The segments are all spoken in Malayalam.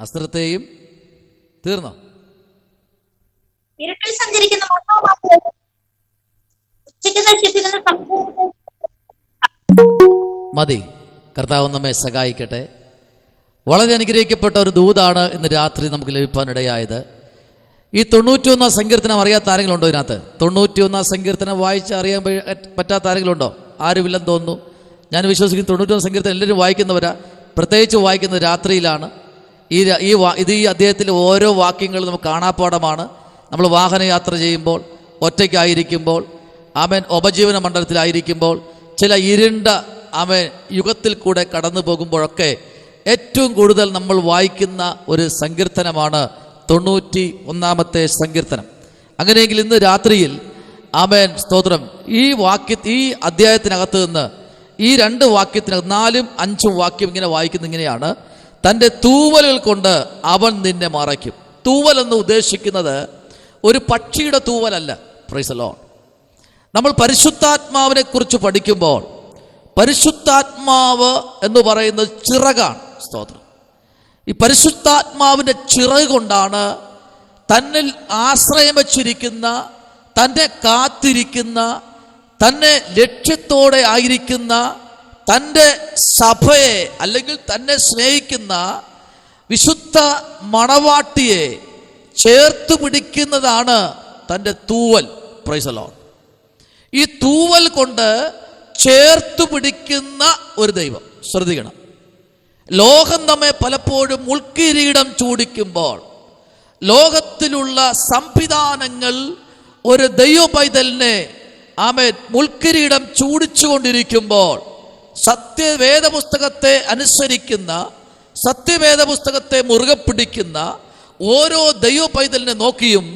അസ്ത്രത്തെയും തീർന്നോ? ഇരുട്ടിൽ സഞ്ചരിക്കുന്ന മതി. കർത്താവ് നമ്മെ സഹായിക്കട്ടെ. വളരെ അനുഗ്രഹിക്കപ്പെട്ട ഒരു ദൂതാണ് ഇന്ന് രാത്രി നമുക്ക് ലഭിക്കാനിടയായത്. ഈ 91 സങ്കീർത്തനം അറിയാത്ത ആരെങ്കിലും ഉണ്ടോ? ഇതിനകത്ത് 91 സങ്കീർത്തനം വായിച്ച് അറിയാൻ പറ്റാത്ത ആരെങ്കിലും ഉണ്ടോ? ആരുമില്ലെന്ന് തോന്നുന്നു. ഞാൻ വിശ്വസിക്കുന്നു 91 സങ്കീർത്തനം എല്ലാവരും വായിക്കുന്നവരാ. പ്രത്യേകിച്ച് വായിക്കുന്നത് രാത്രിയിലാണ്. ഈ അദ്ദേഹത്തിലെ ഓരോ വാക്യങ്ങളും നമുക്ക് കാണാപ്പാടമാണ്. നമ്മൾ വാഹനയാത്ര ചെയ്യുമ്പോൾ, ഒറ്റയ്ക്കായിരിക്കുമ്പോൾ, ആമേൻ, ഉപജീവന മണ്ഡലത്തിലായിരിക്കുമ്പോൾ, ചില ഇരുണ്ട ആമേൻ യുഗത്തിൽ കൂടെ കടന്നു പോകുമ്പോഴൊക്കെ ഏറ്റവും കൂടുതൽ നമ്മൾ വായിക്കുന്ന ഒരു സങ്കീർത്തനമാണ് 91 സങ്കീർത്തനം. അങ്ങനെയെങ്കിൽ ഇന്ന് രാത്രിയിൽ ആമേൻ സ്തോത്രം, ഈ അധ്യായത്തിനകത്ത് നിന്ന് ഈ 2 വാക്യത്തിനകത്ത് 4ഉം 5ഉം വാക്യം ഇങ്ങനെ വായിക്കുന്ന ഇങ്ങനെയാണ്: തൻ്റെ തൂവലുകൾ കൊണ്ട് അവൻ നിന്നെ മറയ്ക്കും. തൂവൽ എന്ന് ഉദ്ദേശിക്കുന്നത് ഒരു പക്ഷിയുടെ തൂവലല്ല. Price the Lord. നമ്മൾ പരിശുദ്ധാത്മാവിനെ കുറിച്ച് പഠിക്കുമ്പോൾ പരിശുദ്ധാത്മാവ് എന്ന് പറയുന്നത് ചിറകാണ്. സ്തോത്രം. ഈ പരിശുദ്ധാത്മാവിൻ്റെ ചിറക് കൊണ്ടാണ് തന്നിൽ ആശ്രയം വച്ചിരിക്കുന്ന, തന്നെ കാത്തിരിക്കുന്ന, തന്നെ ലക്ഷ്യത്തോടെ ആയിരിക്കുന്ന, തൻ്റെ സഭയെ അല്ലെങ്കിൽ തന്നെ സ്നേഹിക്കുന്ന വിശുദ്ധ മണവാട്ടിയെ ചേർത്ത് പിടിക്കുന്നതാണ് തൻ്റെ തൂവൽ. Price the Lord. ഈ തൂവൽ കൊണ്ട് ചേർത്ത് പിടിക്കുന്ന ഒരു ദൈവം. ശ്രദ്ധിക്കണം. ലോകം നമ്മെ പലപ്പോഴും മുൾക്കിരീടം ചൂടിക്കുമ്പോൾ, ലോകത്തിലുള്ള സംവിധാനങ്ങൾ ഒരു ദൈവ പൈതലിനെ ആമേൻ മുൾക്കിരീടം ചൂടിച്ചുകൊണ്ടിരിക്കുമ്പോൾ, സത്യവേദ പുസ്തകത്തെ അനുസരിക്കുന്ന, സത്യവേദ പുസ്തകത്തെ മുറുകെ പിടിക്കുന്ന ഓരോ ദൈവ പൈതലിനെ നോക്കിയും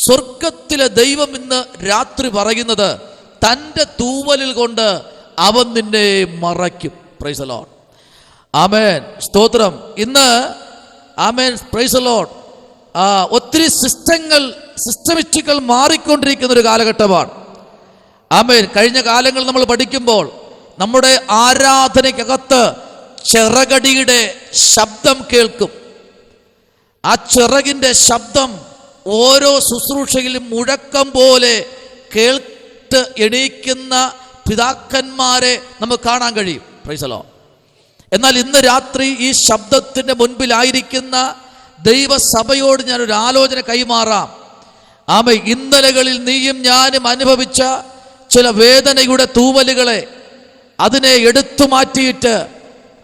സ്വർഗത്തിലെ ദൈവം ഇന്ന് രാത്രി പറയുന്നത് തൻ്റെ തൂവലിൽ കൊണ്ട് അവൻ നിന്നെ മറയ്ക്കും. Praise the Lord. ആമേൻ സ്തോത്രം. ഇന്ന് ആമേൻ പ്രൈസ് ദി ലോർഡ്. ഒത്തിരി സിസ്റ്റമിസ്റ്റുകൾ മാറിക്കൊണ്ടിരിക്കുന്ന ഒരു കാലഘട്ടമാണ്. ആമേൻ. കഴിഞ്ഞ കാലങ്ങൾ നമ്മൾ പഠിക്കുമ്പോൾ നമ്മുടെ ആരാധനയ്ക്കകത്ത് ചിറകടിയുടെ ശബ്ദം കേൾക്കും. ആ ചിറകിൻ്റെ ശബ്ദം ഓരോ ശുശ്രൂഷയിലും മുഴക്കം പോലെ കേട്ട് എണീക്കുന്ന പിതാക്കന്മാരെ നമുക്ക് കാണാൻ കഴിയും. Price the Lord. എന്നാൽ ഇന്ന് രാത്രി ഈ ശബ്ദത്തിൻ്റെ മുൻപിലായിരിക്കുന്ന ദൈവസഭയോട് ഞാനൊരു ആലോചന കൈമാറാം. ആമേൻ. ഇന്നലകളിൽ നീയും ഞാനും അനുഭവിച്ച ചില വേദനയുടെ തൂവലുകളെ അതിനെ എടുത്തു മാറ്റിയിട്ട്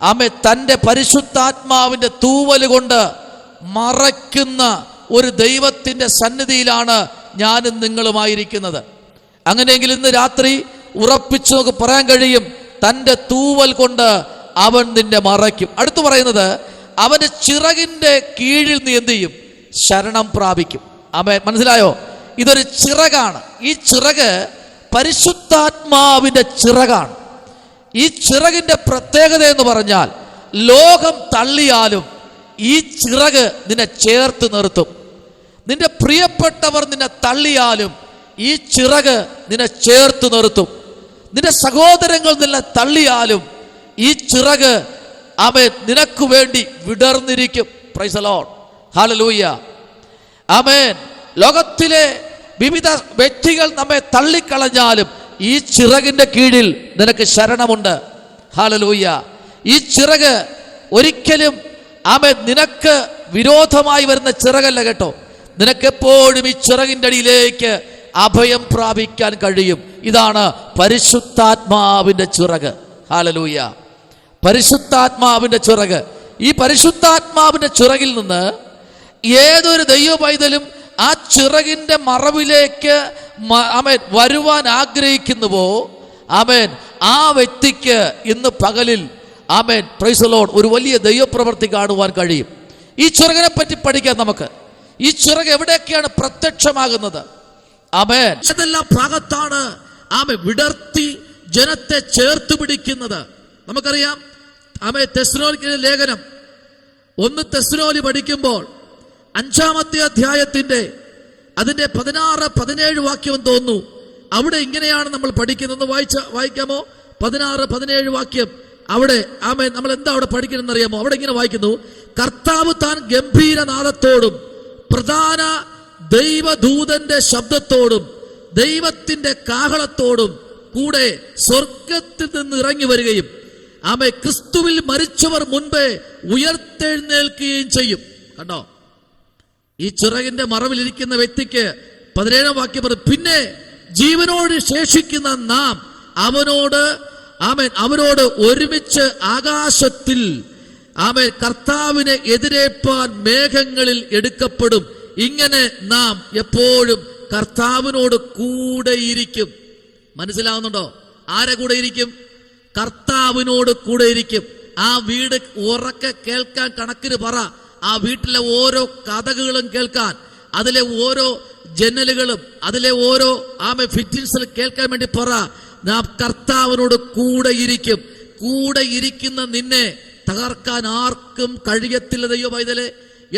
ആമേൻ തൻ്റെ പരിശുദ്ധാത്മാവിൻ്റെ തൂവല് കൊണ്ട് മറയ്ക്കുന്ന ഒരു ദൈവത്തിൻ്റെ സന്നിധിയിലാണ് ഞാനും നിങ്ങളുമായിരിക്കുന്നത്. അങ്ങനെയെങ്കിൽ ഇന്ന് രാത്രി ഉറപ്പിച്ചു നമുക്ക് പറയാൻ കഴിയും, തൻ്റെ തൂവൽ കൊണ്ട് അവൻ നിന്നെ മറയ്ക്കും. അടുത്ത് പറയുന്നത്, അവൻ്റെ ചിറകിൻ്റെ കീഴിൽ നീ എന്ത് ചെയ്യും? ശരണം പ്രാപിക്കും. ആമേൻ. മനസ്സിലായോ? ഇതൊരു ചിറകാണ്. ഈ ചിറക് പരിശുദ്ധാത്മാവിൻ്റെ ചിറകാണ്. ഈ ചിറകിൻ്റെ പ്രത്യേകത എന്ന് പറഞ്ഞാൽ, ലോകം തള്ളിയാലും ഈ ചിറക് നിന്നെ ചേർത്ത് നിർത്തും. നിന്റെ പ്രിയപ്പെട്ടവർ നിന്നെ തള്ളിയാലും ഈ ചിറക് നിന്നെ ചേർത്ത് നിർത്തും. നിന്റെ സഹോദരങ്ങൾ നിന്നെ തള്ളിയാലും ഈ ചിറക് ആമേൻ നിനക്ക് വേണ്ടി വിടർന്നിരിക്കും. Praise the Lord. ഹല്ലേലൂയ. ആമേൻ. ലോകത്തിലെ വിവിധ വ്യക്തികൾ നമ്മെ തള്ളിക്കളഞ്ഞാലും ഈ ചിറകിൻ്റെ കീഴിൽ നിനക്ക് ശരണമുണ്ട്. ഹല്ലേലൂയ. ഈ ചിറക് ഒരിക്കലും ആമേൻ നിനക്ക് വിരോധമായി വരുന്ന ചിറകല്ല കേട്ടോ. നിനക്കെപ്പോഴും ഈ ചിറകിൻ്റെ അടിയിലേക്ക് അഭയം പ്രാപിക്കാൻ കഴിയും. ഇതാണ് പരിശുദ്ധാത്മാവിൻ്റെ ചിറക്. ഹല്ലേലൂയ. പരിശുദ്ധാത്മാവിൻ്റെ ചിറക്. ഈ പരിശുദ്ധാത്മാവിൻ്റെ ചിറകിൽ നിന്ന് ഏതൊരു ദൈവ പൈതലും ആ ചിറകിൻ്റെ മറവിലേക്ക് ആമേൻ വരുവാൻ ആഗ്രഹിക്കുന്നുവോ, ആമേൻ, ആ വ്യക്തിക്ക് ഇന്ന് പകലിൽ ആമേൻ പ്രൈസ് ദി ലോർഡ് ഒരു വലിയ ദൈവപ്രവൃത്തി കാണുവാൻ കഴിയും. ഈ ചിറകിനെ പറ്റി പഠിക്കാം നമുക്ക്. ഈ ചിറക് എവിടെയൊക്കെയാണ് പ്രത്യക്ഷമാകുന്നത്? ആമേൻ. ഏതെല്ലാം ഭാഗത്താണ് ആമേൻ വിടർത്തി ജനത്തെ ചേർത്ത് പിടിക്കുന്നത്? നമുക്കറിയാം. ആമേൻ. തെസ്സലോനിക്കയിലെ ലേഖനം 1 തെസ്സലോനി പഠിക്കുമ്പോൾ 5-ാമത്തെ അധ്യായത്തിന്റെ അതിന്റെ 16-17 വാക്യം തോന്നുന്നു. അവിടെ ഇങ്ങനെയാണ് നമ്മൾ പഠിക്കുന്നത്. വായിക്കാമോ? 16-17 വാക്യം. അവിടെ ആമേൻ നമ്മൾ എന്താ അവിടെ പഠിക്കണമെന്ന് അറിയാമോ? അവിടെ ഇങ്ങനെ വായിക്കുന്നു, കർത്താവ് താൻ ഗംഭീരനാദത്തോടും പ്രധാന ദൈവദൂതന്റെ ശബ്ദത്തോടും ദൈവത്തിന്റെ കാഹളത്തോടും കൂടെ സ്വർഗത്തിൽ നിന്ന് ഇറങ്ങി വരികയും ആമേ ക്രിസ്തുവിൽ മരിച്ചവർ മുൻപേ ഉയർത്തെഴുന്നേൽക്കുകയും ചെയ്യും. കണ്ടോ, ഈ ചിറകിന്റെ മറവിലിരിക്കുന്ന വ്യക്തിക്ക് 17-ാം വാക്യം പറയും, പിന്നെ ജീവനോട് ശേഷിക്കുന്ന നാം അവനോട് ഒരുമിച്ച് ആകാശത്തിൽ കർത്താവിനെ എതിരേൽപ്പാൻ മേഘങ്ങളിൽ എടുക്കപ്പെടും. ഇങ്ങനെ നാം എപ്പോഴും കർത്താവിനോട് കൂടെയിരിക്കും. മനസ്സിലാവുന്നുണ്ടോ? ആരെ കൂടെ ഇരിക്കും? കർത്താവിനോട് കൂടെ ഇരിക്കും. ആ വീട് ഉറക്കെ കേൾക്കാൻ കണക്കിന് പറ. ആ വീട്ടിലെ ഓരോ കഥകളും കേൾക്കാൻ, അതിലെ ഓരോ ജനലുകളും അതിലെ ഓരോ ഫിറ്റിൻസിൽ കേൾക്കാൻ വേണ്ടി പറ. നാം കർത്താവിനോട് കൂടെ ഇരിക്കും. കൂടെ ഇരിക്കുന്ന നിന്നെ തകർക്കാൻ ആർക്കും കഴിയത്തില്ല. ദൈവ പൈതലേ,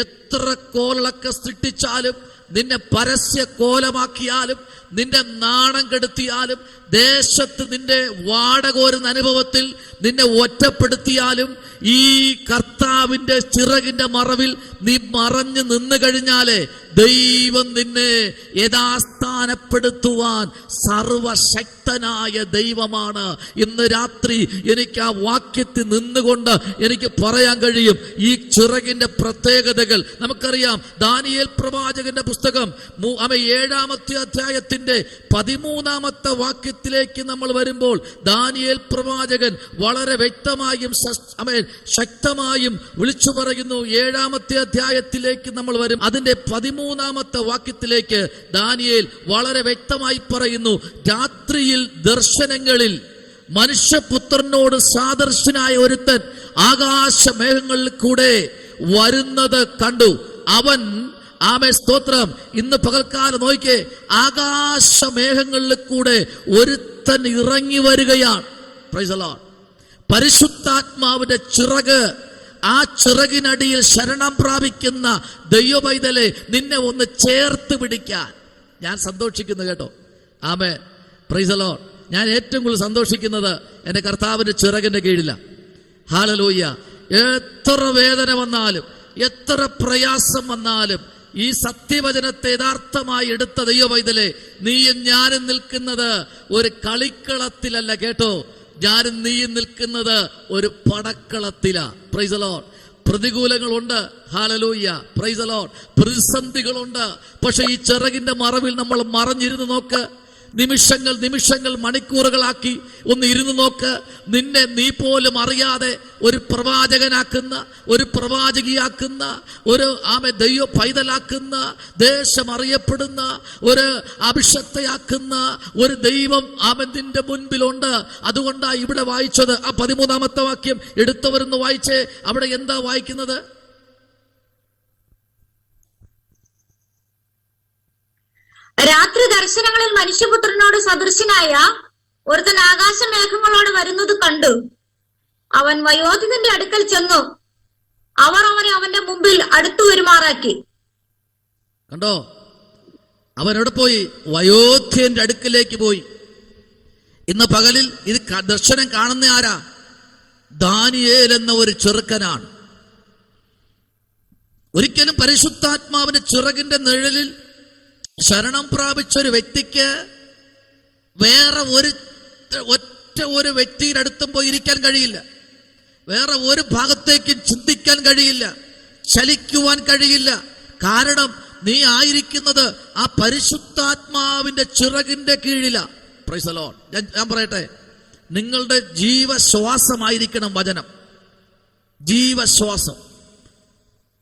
എത്ര കോലൊക്കെ സൃഷ്ടിച്ചാലും, നിന്നെ പരസ്യ കോലമാക്കിയാലും, നിന്റെ നാണം കെടുത്തിയാലും, ദേശത്ത് നിന്റെ വാടകോരുന്ന അനുഭവത്തിൽ നിന്നെ ഒറ്റപ്പെടുത്തിയാലും, ഈ കർത്താവിന്റെ ചിറകിന്റെ മറവിൽ നീ മറഞ്ഞു നിന്ന് കഴിഞ്ഞാലേ ദൈവം നിന്നെ യഥാസ്ഥാനപ്പെടുത്തുവാൻ സർവശക്തനായ ദൈവമാണ്. ഇന്ന് രാത്രി എനിക്ക് ആ വാക്യത്തിൽ നിന്നുകൊണ്ട് എനിക്ക് പറയാൻ കഴിയും ഈ ചിറകിന്റെ പ്രത്യേകതകൾ. നമുക്കറിയാം, ദാനിയേൽ പ്രവാചകന്റെ പുസ്തകം 7-ാമത്തെ അധ്യായത്തിന്റെ 13-ാമത്തെ വാക്യത്തിലേക്ക് നമ്മൾ വരുമ്പോൾ ദാനിയേൽ പ്രവാചകൻ വളരെ വ്യക്തമായും ശക്തമായും വിളിച്ചു പറയുന്നു. 7-ാമത്തെ അധ്യായത്തിലേക്ക് നമ്മൾ വരും. അതിന്റെ 13-ാമത്തെ വാക്യത്തിലേക്ക് ദാനിയേൽ വളരെ വ്യക്തമായി പറയുന്നു, രാത്രിയിൽ ദർശനങ്ങളിൽ മനുഷ്യപുത്രനോട് സാദൃശ്യനായ ഒരുത്തൻ ആകാശമേഘങ്ങളിൽ കൂടെ വരുന്നത് കണ്ടു. അവൻ സ്തോത്രം, ഇന്ന് പകൽക്കാലം നോക്കിയേ, ആകാശമേഘങ്ങളിൽ കൂടെ ഒരുത്തൻ ഇറങ്ങി വരികയാണ്. Price the Lord. പരിശുദ്ധാത്മാവിന്റെ ചിറക്, ആ ചിറകിനടിയിൽ ശരണം പ്രാപിക്കുന്ന ദൈവപൈതലെ, നിന്നെ ഒന്ന് ചേർത്ത് പിടിക്കാൻ ഞാൻ സന്തോഷിക്കുന്നു കേട്ടോ. ആമേൻ, പ്രൈസ് ദി ലോർഡ്. ഞാൻ ഏറ്റവും കൂടുതൽ സന്തോഷിക്കുന്നത് എൻ്റെ കർത്താവിന്റെ ചിറകിന്റെ കീഴിലാണ്. ഹല്ലേലൂയ. എത്ര വേദന വന്നാലും, എത്ര പ്രയാസം വന്നാലും, ഈ സത്യവചനത്തെ യഥാർത്ഥമായി എടുത്ത ദൈവപൈതലെ, നീയും ഞാനും നിൽക്കുന്നത് ഒരു കളിക്കളത്തിലല്ല കേട്ടോ. ഞാനും നീയും നിൽക്കുന്നത് ഒരു പടക്കളത്തിലാ. Praise the Lord. പ്രതികൂലങ്ങളുണ്ട്, ഹല്ലേലൂയ, പ്രൈസ് ദി ലോർഡ്. പ്രതിസന്ധികളുണ്ട്. പക്ഷെ ഈ ചിറകിന്റെ മറവിൽ നമ്മൾ മറഞ്ഞിരുന്ന് നോക്ക്. നിമിഷങ്ങൾ മണിക്കൂറുകളാക്കി ഒന്ന് ഇരുന്ന് നോക്ക്. നിന്നെ നീ പോലും അറിയാതെ ഒരു പ്രവാചകനാക്കുന്ന, ഒരു പ്രവാചകിയാക്കുന്ന, ഒരു ദൈവ പൈതലാക്കുന്ന, ദേശം അറിയപ്പെടുന്ന ഒരു അഭിഷക്തയാക്കുന്ന ഒരു ദൈവം നിന്റെ മുൻപിലുണ്ട്. അതുകൊണ്ടാണ് ഇവിടെ വായിച്ചത് ആ 13-ാമത്തെ വാക്യം എടുത്തവരെന്ന് വായിച്ചേ. അവിടെ എന്താ വായിക്കുന്നത്? രാത്രി ദർശനങ്ങളിൽ മനുഷ്യപുത്രനോട് സദൃശനായ ഒരുത്തൻ ആകാശമേഘങ്ങളോട് വരുന്നത് കണ്ടു. അവൻ വയോധികന്റെ അടുക്കൽ ചെന്നു. അവർ അവനെ അവന്റെ മുമ്പിൽ അടുത്തു വരുമാറാക്കി. കണ്ടോ, അവനോട് പോയി, വയോധ്യന്റെ അടുക്കിലേക്ക് പോയി. ഇന്ന് പകലിൽ ഇത് ദർശനം കാണുന്ന ആരാ? ദാനിയേൽ എന്ന ഒരു ചെറുക്കനാണ്. ഒരിക്കലും പരിശുദ്ധാത്മാവിന്റെ ചിറകിന്റെ നിഴലിൽ ശരണം പ്രാപിച്ച ഒരു വ്യക്തിക്ക് വേറെ ഒറ്റ ഒരു വ്യക്തിയുടെ അടുത്തും പോയി ഇരിക്കാൻ കഴിയില്ല. വേറെ ഒരു ഭാഗത്തേക്കും ചിന്തിക്കാൻ കഴിയില്ല, ചലിക്കുവാൻ കഴിയില്ല. കാരണം നീ ആയിരിക്കുന്നത് ആ പരിശുദ്ധാത്മാവിന്റെ ചിറകിന്റെ കീഴിലാ. Price the Lord. ഞാൻ പറയട്ടെ, നിങ്ങളുടെ ജീവശ്വാസമായിരിക്കണം വചനം. ജീവശ്വാസം.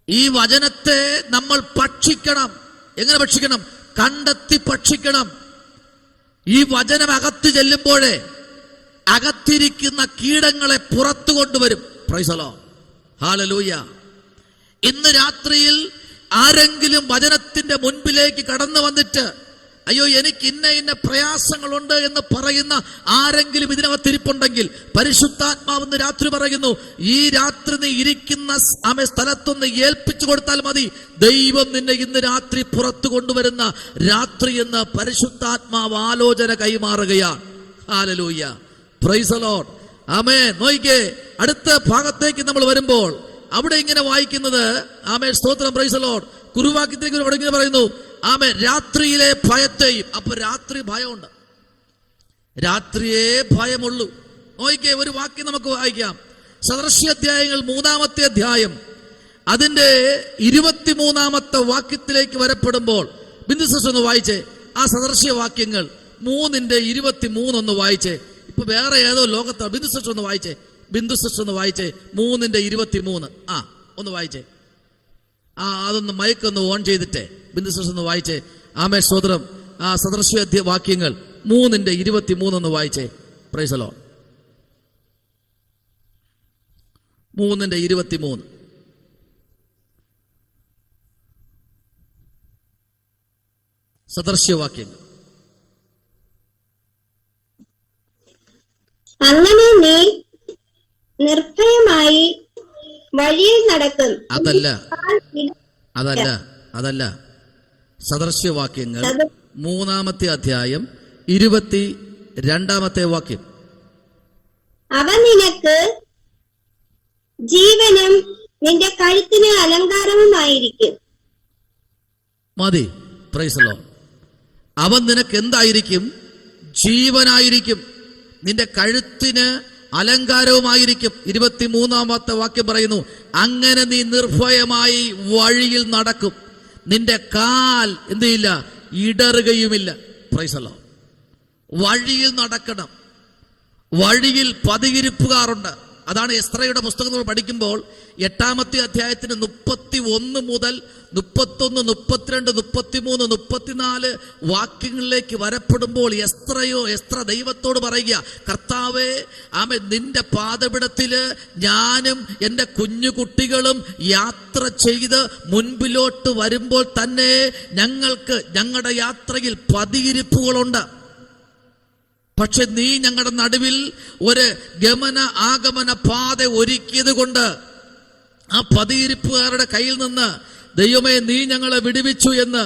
ഈ വചനത്തെ നമ്മൾ ഭക്ഷിക്കണം. എങ്ങനെ ഭക്ഷിക്കണം? കണ്ടെത്തി ഭക്ഷിക്കണം. ഈ വചനം അകത്ത് ചെല്ലുമ്പോഴേ അകത്തിരിക്കുന്ന കീടങ്ങളെ പുറത്തു കൊണ്ടുവരും. Price the Lord. ഹല്ലേലൂയ. ഇന്ന് രാത്രിയിൽ ആരെങ്കിലും വചനത്തിന്റെ മുൻപിലേക്ക് കടന്നു വന്നിട്ട്, അയ്യോ എനിക്ക് ഇന്ന പ്രയാസങ്ങളുണ്ട് എന്ന് പറയുന്ന ആരെങ്കിലും ഇതിനകത്തിരിപ്പുണ്ടെങ്കിൽ, പരിശുദ്ധാത്മാവെന്ന് രാത്രി പറയുന്നു, ഈ രാത്രി നീ ഇരിക്കുന്ന സ്ഥലത്തൊന്ന് ഏൽപ്പിച്ചു കൊടുത്താൽ മതി. ദൈവം നിന്നെ ഇന്ന് രാത്രി പുറത്തു കൊണ്ടുവരുന്ന രാത്രി എന്ന് പരിശുദ്ധാത്മാവ് ആലോചന കൈമാറുകയാണ്. ഹല്ലേലൂയ, പ്രൈസ് ദി ലോർഡ്. ആമേൻ. നോയിക്കേ, അടുത്ത ഭാഗത്തേക്ക് നമ്മൾ വരുമ്പോൾ അവിടെ ഇങ്ങനെ വായിക്കുന്നത്, ആമേൻ, സ്തോത്രം, പ്രൈസ് ദി ലോർഡ്. കുറുവാക്യത്തിലേക്ക് അവിടെ ഇങ്ങനെ പറയുന്നു, ആമേൻ, രാത്രിയിലെ ഭയത്തെയും. അപ്പൊ രാത്രി ഭയമുണ്ട്, രാത്രിയേ ഭയമുള്ളൂ. നോയിക്കേ, ഒരു വാക്യം നമുക്ക് വായിക്കാം. സദൃശ്യാധ്യായങ്ങൾ 3-ാമത്തെ അധ്യായം അതിന്റെ 23-ാമത്തെ വാക്യത്തിലേക്ക് വരപ്പെടുമ്പോൾ, ബിന്ദു സിസ്റ്റർ ഒന്ന് വായിച്ചേ ആ സദൃശ്യവാക്യങ്ങൾ 3:23 ഒന്ന് വായിച്ചേ. ഇപ്പൊ വേറെ ഏതോ ലോകത്താണ്. ബിന്ദു സിസ്റ്റർ ഒന്ന് വായിച്ചേ, ബിന്ദു സിസ്റ്റർ ഒന്ന് വായിച്ചേ 3:23. ഒന്ന് വായിച്ചേ. അതൊന്ന് മൈക്കൊന്ന് ഓൺ ചെയ്തിട്ടേ ബിന്ദു സിസ്റ്റർ ഒന്ന് വായിച്ചേ. ആമേൻ, സ്തോത്രം. ആ സദൃശ്യ വാക്യങ്ങൾ 3:23 ഒന്ന് വായിച്ചേ. Price the Lord. 3:23. സദൃശ്യവാക്യങ്ങൾ. അങ്ങനെ നീ നിർഭയമായി വഴിയിൽ നടക്കും. അതല്ല സദൃശ്യവാക്യങ്ങൾ 3-ാമത്തെ അധ്യായം 22-ാമത്തെ വാക്യം. അവ നിനക്ക് ജീവനും നിന്റെ കഴുത്തിന് അലങ്കാരവുമായിരിക്കും. മതി. Price the Lord. അവൻ നിനക്ക് എന്തായിരിക്കും? ജീവനായിരിക്കും, നിന്റെ കഴുത്തിന് അലങ്കാരവുമായിരിക്കും. 23-ാമത്തെ വാക്യം പറയുന്നു, അങ്ങനെ നീ നിർഭയമായി വഴിയിൽ നടക്കും, നിന്റെ കാൽ എന്ത് ചെയ്യില്ല, ഇടറുകയുമില്ല. Price the Lord. വഴിയിൽ നടക്കണം. വഴിയിൽ പതിയിരിപ്പുകാരുണ്ട്. അതാണ് എസ്ത്രയുടെ പുസ്തകം നമ്മൾ പഠിക്കുമ്പോൾ 8-ാമത്തെ അധ്യായത്തിന് 31 മുതൽ 31, 32, 33, 34 വാക്യങ്ങളിലേക്ക് വരപ്പെടുമ്പോൾ എസ്ത്ര ദൈവത്തോട് പറയുക, കർത്താവേ, ആമേൻ, നിന്റെ പാദപിടത്തില് ഞാനും എൻ്റെ കുഞ്ഞു കുട്ടികളും യാത്ര ചെയ്ത് മുൻപിലോട്ട് വരുമ്പോൾ തന്നെ ഞങ്ങൾക്ക് ഞങ്ങളുടെ യാത്രയിൽ പതിയിരിപ്പുകളുണ്ട്. പക്ഷെ നീ ഞങ്ങളുടെ നടുവിൽ ഒരു ഗമന ആഗമന പാത ഒരുക്കിയത് കൊണ്ട് ആ പതിയിരിപ്പുകാരുടെ കയ്യിൽ നിന്ന് ദൈവമേ നീ ഞങ്ങളെ വിടുവിച്ചു എന്ന്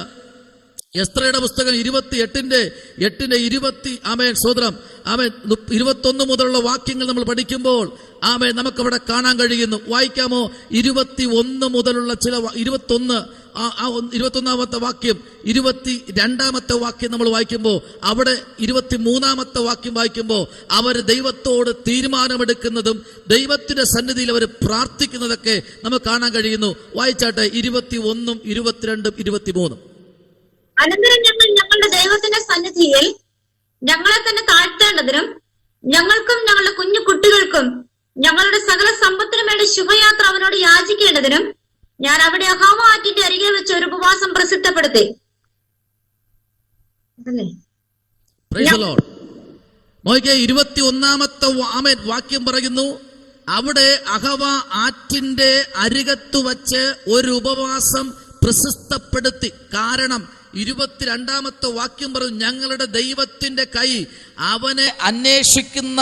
എസ്ത്രയുടെ പുസ്തകം 28:8 ആമേൻ, സ്തോത്രം, ആമേൻ, 21 മുതലുള്ള വാക്യങ്ങൾ നമ്മൾ പഠിക്കുമ്പോൾ ആമേൻ നമുക്കവിടെ കാണാൻ കഴിയുന്നു. വായിക്കാമോ? 21 മുതലുള്ള ചില 21-ാമത്തെ വാക്യം, 22-ാമത്തെ വാക്യം നമ്മൾ വായിക്കുമ്പോൾ, അവിടെ 23-ാമത്തെ വാക്യം വായിക്കുമ്പോൾ അവർ ദൈവത്തോട് തീരുമാനമെടുക്കുന്നതും ദൈവത്തിന്റെ സന്നിധിയിൽ അവർ പ്രാർത്ഥിക്കുന്നതൊക്കെ നമുക്ക് കാണാൻ കഴിയുന്നു. വായിച്ചാട്ടെ 21, 22, 23. അനന്തരം ഞങ്ങൾ ഞങ്ങളുടെ ദൈവത്തിന്റെ സന്നിധിയിൽ ഞങ്ങളെ തന്നെ താഴ്ത്തേണ്ടതിനും ഞങ്ങൾക്കും ഞങ്ങളുടെ കുഞ്ഞു കുട്ടികൾക്കും ഞങ്ങളുടെ സകല സമ്പത്തിനും വേണ്ടി ശുഭയാത്ര അവനോട് യാചിക്കേണ്ടതിനും ഞാൻ അവിടെ അഹാവ ആറ്റിന്റെ അരികെ വെച്ച് ഒരു ഉപവാസം പ്രസിദ്ധപ്പെടുത്തി. Price the Lord. നോക്കിയേ, 21-ാമത്തെ വാക്യം പറയുന്നു, അവിടെ അഹവ ആറ്റിന്റെ അരികത്തു വച്ച് ഒരു ഉപവാസം പ്രസിദ്ധപ്പെടുത്തി. കാരണം 22-ാമത്തെ വാക്യം പറഞ്ഞു, ഞങ്ങളുടെ ദൈവത്തിന്റെ കൈ അവനെ അന്വേഷിക്കുന്ന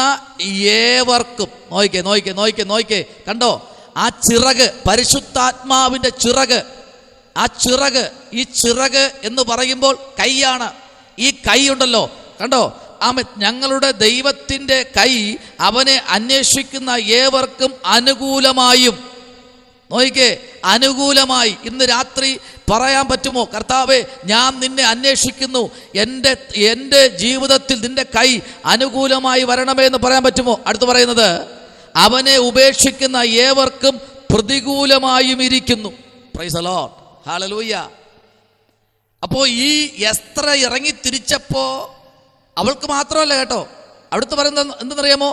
ഏവർക്കും. നോയിക്കേ, കണ്ടോ ആ ചിറക്, പരിശുദ്ധാത്മാവിന്റെ ചിറക്. ആ ചിറക്, ഈ ചിറക് എന്ന് പറയുമ്പോൾ കൈയാണ്. ഈ കൈ ഉണ്ടല്ലോ, കണ്ടോ, ഞങ്ങളുടെ ദൈവത്തിന്റെ കൈ അവനെ അന്വേഷിക്കുന്ന ഏവർക്കും അനുകൂലമായും. നോയിക്കേ, അനുകൂലമായി. ഇന്ന് രാത്രി പറയാൻ പറ്റുമോ, കർത്താവേ, ഞാൻ നിന്നെ അന്വേഷിക്കുന്നു, എൻ്റെ ജീവിതത്തിൽ നിന്റെ കൈ അനുകൂലമായി വരണമേ എന്ന് പറയാൻ പറ്റുമോ? അടുത്ത് പറയുന്നത്, അവനെ ഉപേക്ഷിക്കുന്ന ഏവർക്കും പ്രതികൂലമായും ഇരിക്കുന്നു. Price the Lord. ഹല്ലേലൂയ. അപ്പോ ഈ എസ്ത്ര ഇറങ്ങി തിരിച്ചപ്പോ അവൾക്ക് മാത്രമല്ല കേട്ടോ, അടുത്ത് പറയുന്നത് എന്തെന്നറിയാമോ?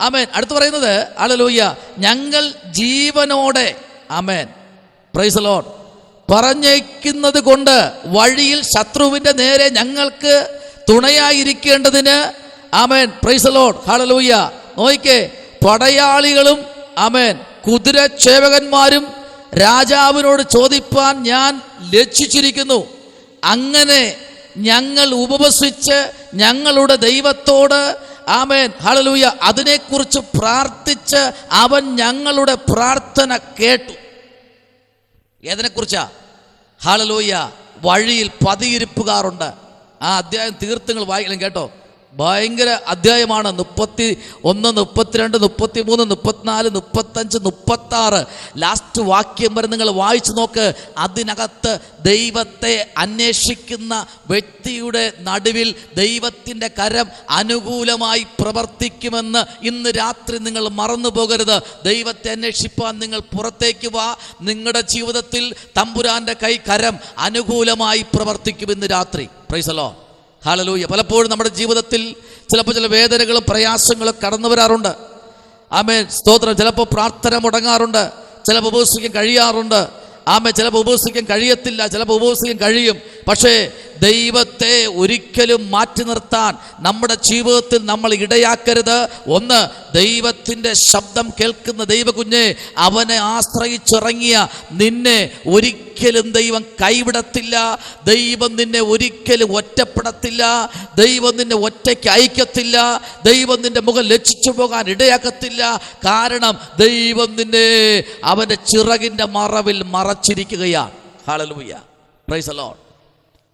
ആമേൻ. അടുത്ത് പറയുന്നത്, ഹല്ലേലൂയ, ഞങ്ങൾ ജീവനോടെ, ആമേൻ, പ്രൈസ് ദി ലോർഡ്, പറഞ്ഞേക്കുന്നത് കൊണ്ട് വഴിയിൽ ശത്രുവിന്റെ നേരെ ഞങ്ങൾക്ക് തുണയായിരിക്കേണ്ടതിന്, ആമേൻ, പ്രൈസ് ദി ലോർഡ്, ഹല്ലേലൂയ. നോയിക്കേ, പടയാളികളും, ആമേൻ, കുതിരച്ചേവകന്മാരും രാജാവിനോട് ചോദിപ്പാൻ ഞാൻ ലജ്ജിച്ചിരിക്കുന്നു. അങ്ങനെ ഞങ്ങൾ ഉപവസിച്ച് ഞങ്ങളുടെ ദൈവത്തോട്, ആമേൻ, ഹല്ലേലൂയ, അതിനെക്കുറിച്ച് പ്രാർത്ഥിച്ച് അവൻ ഞങ്ങളുടെ പ്രാർത്ഥന കേട്ടു. ഏതിനെക്കുറിച്ചാ? ഹല്ലേലൂയ, വഴിയിൽ പതിയിരിപ്പുകാരുണ്ട്. ആ അധ്യായം തീർത്തുങ്ങൾ വായിക്കണം കേട്ടോ. ഭയങ്കര അധ്യായമാണ്. 31, 32, 33, 34, 35, 36 ലാസ്റ്റ് വാക്യം വരെ നിങ്ങൾ വായിച്ചു നോക്ക്. അതിനകത്ത് ദൈവത്തെ അന്വേഷിക്കുന്ന വ്യക്തിയുടെ നടുവിൽ ദൈവത്തിൻ്റെ കരം അനുകൂലമായി പ്രവർത്തിക്കുമെന്ന് ഇന്ന് രാത്രി നിങ്ങൾ മറന്നു പോകരുത്. ദൈവത്തെ അന്വേഷിപ്പാൻ നിങ്ങൾ പുറത്തേക്ക് വാ. നിങ്ങളുടെ ജീവിതത്തിൽ തമ്പുരാൻ്റെ കരം അനുകൂലമായി പ്രവർത്തിക്കും ഇന്ന് രാത്രി. Price the Lord. ഹല്ലേലൂയ. പലപ്പോഴും നമ്മുടെ ജീവിതത്തിൽ ചിലപ്പോൾ ചില വേദനകളും പ്രയാസങ്ങളും കടന്നു വരാറുണ്ട്. ആമേൻ, സ്തോത്രം. ചിലപ്പോൾ പ്രാർത്ഥന മുടങ്ങാറുണ്ട്, ചിലപ്പോൾ ഉപവസിക്കാൻ കഴിയാറുണ്ട്. ആമേൻ, ചിലപ്പോൾ ഉപവസിക്കാൻ കഴിയത്തില്ല, ചിലപ്പോൾ ഉപവസിക്കാൻ കഴിയും. പക്ഷേ ദൈവത്തെ ഒരിക്കലും മാറ്റി നിർത്താൻ നമ്മുടെ ജീവിതത്തിൽ നമ്മൾ ഇടയാക്കരുത്. ഒന്ന്, ദൈവത്തിൻ്റെ ശബ്ദം കേൾക്കുന്ന ദൈവകുഞ്ഞെ, അവനെ ആശ്രയിച്ചിറങ്ങിയ നിന്നെ ഒരിക്കലും ദൈവം കൈവിടത്തില്ല. ദൈവം നിന്നെ ഒരിക്കലും ഒറ്റപ്പെടത്തില്ല. ദൈവം നിന്നെ ഒറ്റയ്ക്ക് അയക്കത്തില്ല. ദൈവം നിന്റെ മുഖം ലജ്ജിച്ചു പോകാൻ ഇടയാക്കത്തില്ല. കാരണം ദൈവം നിന്നെ അവൻ്റെ ചിറകിൻ്റെ മറവിൽ മറച്ചിരിക്കുകയാണ്. ഹല്ലേലൂയ. Praise the Lord.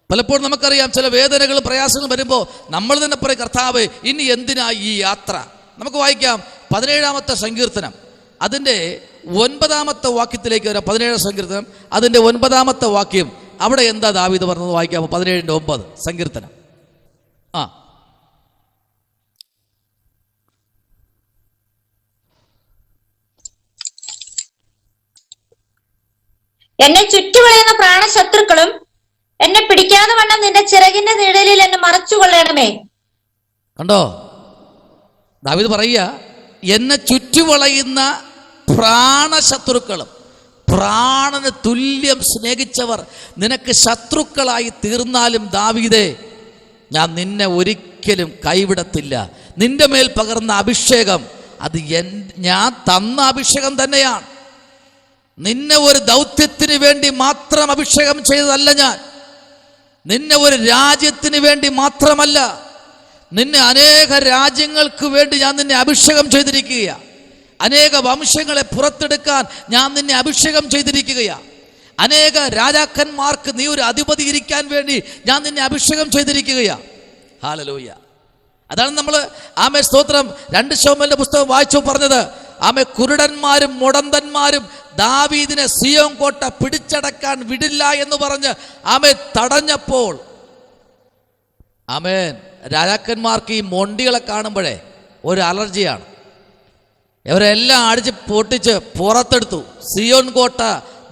പലപ്പോഴും നമുക്കറിയാം, ചില വേദനകളും പ്രയാസങ്ങളും വരുമ്പോൾ നമ്മൾ തന്നെ പറയും, കർത്താവേ ഇനി എന്തിനാ ഈ യാത്ര? നമുക്ക് വായിക്കാം 17-ാമത്തെ സങ്കീർത്തനം, അതിൻ്റെ 9-ാമത്തെ വാക്യത്തിലേക്ക് വരാം. 17-ാം സങ്കീർത്തനം, അതിൻ്റെ 9-ാമത്തെ വാക്യം. അവിടെ എന്താ ദാവീദ് പറഞ്ഞത് വായിക്കാമോ? 17:9 സങ്കീർത്തനം. എന്നെ ചുറ്റുവളയുന്ന പ്രാണശത്രുക്കളും എന്നെ പിടിക്കാതെ വണ്ണം നിന്റെ ചിറകിന്റെ നിഴലിൽ എന്നെ മറച്ചുകൊള്ളണമേ. കണ്ടോ, ദാവീദ് പറയുക, എന്നെ ചുറ്റുവളയുന്ന പ്രാണശത്രുക്കളും, പ്രാണന് തുല്യം സ്നേഹിച്ചവർ നിനക്ക് ശത്രുക്കളായി തീർന്നാലും ദാവീദേ, ഞാൻ നിന്നെ ഒരിക്കലും കൈവിടത്തില്ല. നിന്റെ മേൽ പകർന്ന അഭിഷേകം അത് ഞാൻ തന്ന അഭിഷേകം തന്നെയാണ്. നിന്നെ ഒരു ദൗത്യത്തിന് വേണ്ടി മാത്രം അഭിഷേകം ചെയ്തതല്ല ഞാൻ. നിന്നെ ഒരു രാജ്യത്തിന് വേണ്ടി മാത്രമല്ല, നിന്നെ അനേക രാജ്യങ്ങൾക്ക് വേണ്ടി ഞാൻ നിന്നെ അഭിഷേകം ചെയ്തിരിക്കുകയാണ്. അനേക വംശങ്ങളെ പുറത്തെടുക്കാൻ ഞാൻ നിന്നെ അഭിഷേകം ചെയ്തിരിക്കുകയാണ്. അനേക രാജാക്കന്മാർക്ക് നീ ഒരു അധിപതി ഇരിക്കാൻ വേണ്ടി ഞാൻ നിന്നെ അഭിഷേകം ചെയ്തിരിക്കുകയാണ്. ഹല്ലേലൂയ. അതാണ് നമ്മൾ ആമേ സ്തോത്രം 2 ശമൂവേലിന്റെ പുസ്തകം വായിച്ചു പറഞ്ഞത്. ആമേ, കുരുടന്മാരും മുടന്തന്മാരും ദാവീദിനെ സിയോൻ കോട്ട പിടിച്ചടക്കാൻ വിടില്ല എന്ന് പറഞ്ഞ് ആമേ തടഞ്ഞപ്പോൾ, ആമേൻ, രാജാക്കന്മാർക്ക് ഈ മൊണ്ടികളെ കാണുമ്പോഴേ ഒരു അലർജിയാണ്. ഇവരെല്ലാം അടിച്ച് പൊട്ടിച്ച് പുറത്തെടുത്തു. സിയോൻ കോട്ട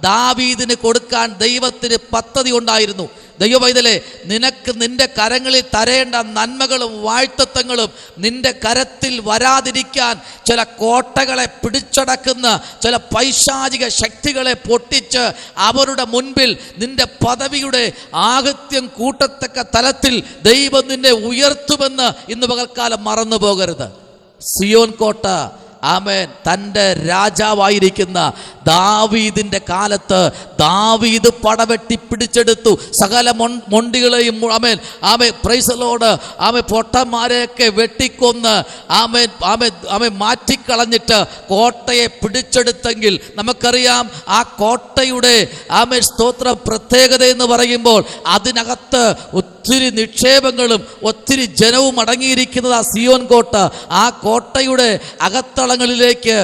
ദാവീദിന് കൊടുക്കാൻ ദൈവത്തിന് പദ്ധതി ഉണ്ടായിരുന്നു. ദൈവപൈതലേ, നിനക്ക് നിന്റെ കരങ്ങളിൽ തരേണ്ട നന്മകളും വാഴ്ത്തത്വങ്ങളും നിന്റെ കരത്തിൽ വരാതിരിക്കാൻ ചില കോട്ടകളെ പിടിച്ചടക്കുന്ന ചില പൈശാചിക ശക്തികളെ പൊട്ടിച്ച് അവരുടെ മുൻപിൽ നിന്റെ പദവിയുടെ ആഗത്യം കൂട്ടത്തക്ക തലത്തിൽ ദൈവം നിന്നെ ഉയർത്തുമെന്ന് ഇന്ന് പകൽക്കാലം മറന്നു പോകരുത്. സിയോൻ കോട്ട, ആമേൻ, തൻ്റെ രാജാവായിരിക്കുന്ന ദാവീദിന്റെ കാലത്ത് ദാവീദ് പടവെട്ടി പിടിച്ചെടുത്തു. സകല മൊണ്ടികളെയും ആമേൻ ആമേൻ പ്രൈസ് ദി ലോർഡ് ആമേൻ പൊട്ടന്മാരെയൊക്കെ വെട്ടിക്കൊന്ന് ആമേൻ ആമേൻ ആമേൻ മാറ്റിക്കളഞ്ഞിട്ട് കോട്ടയെ പിടിച്ചെടുത്തെങ്കിൽ നമുക്കറിയാം ആ കോട്ടയുടെ ആമേൻ സ്തോത്ര പ്രത്യേകത എന്ന് പറയുമ്പോൾ അതിനകത്ത് ഒത്തിരി നിക്ഷേപങ്ങളും ഒത്തിരി ജനവും അടങ്ങിയിരിക്കുന്നത് ആ സിയോൻ കോട്ട. ആ കോട്ടയുടെ അകത്തളങ്ങളിലേക്ക്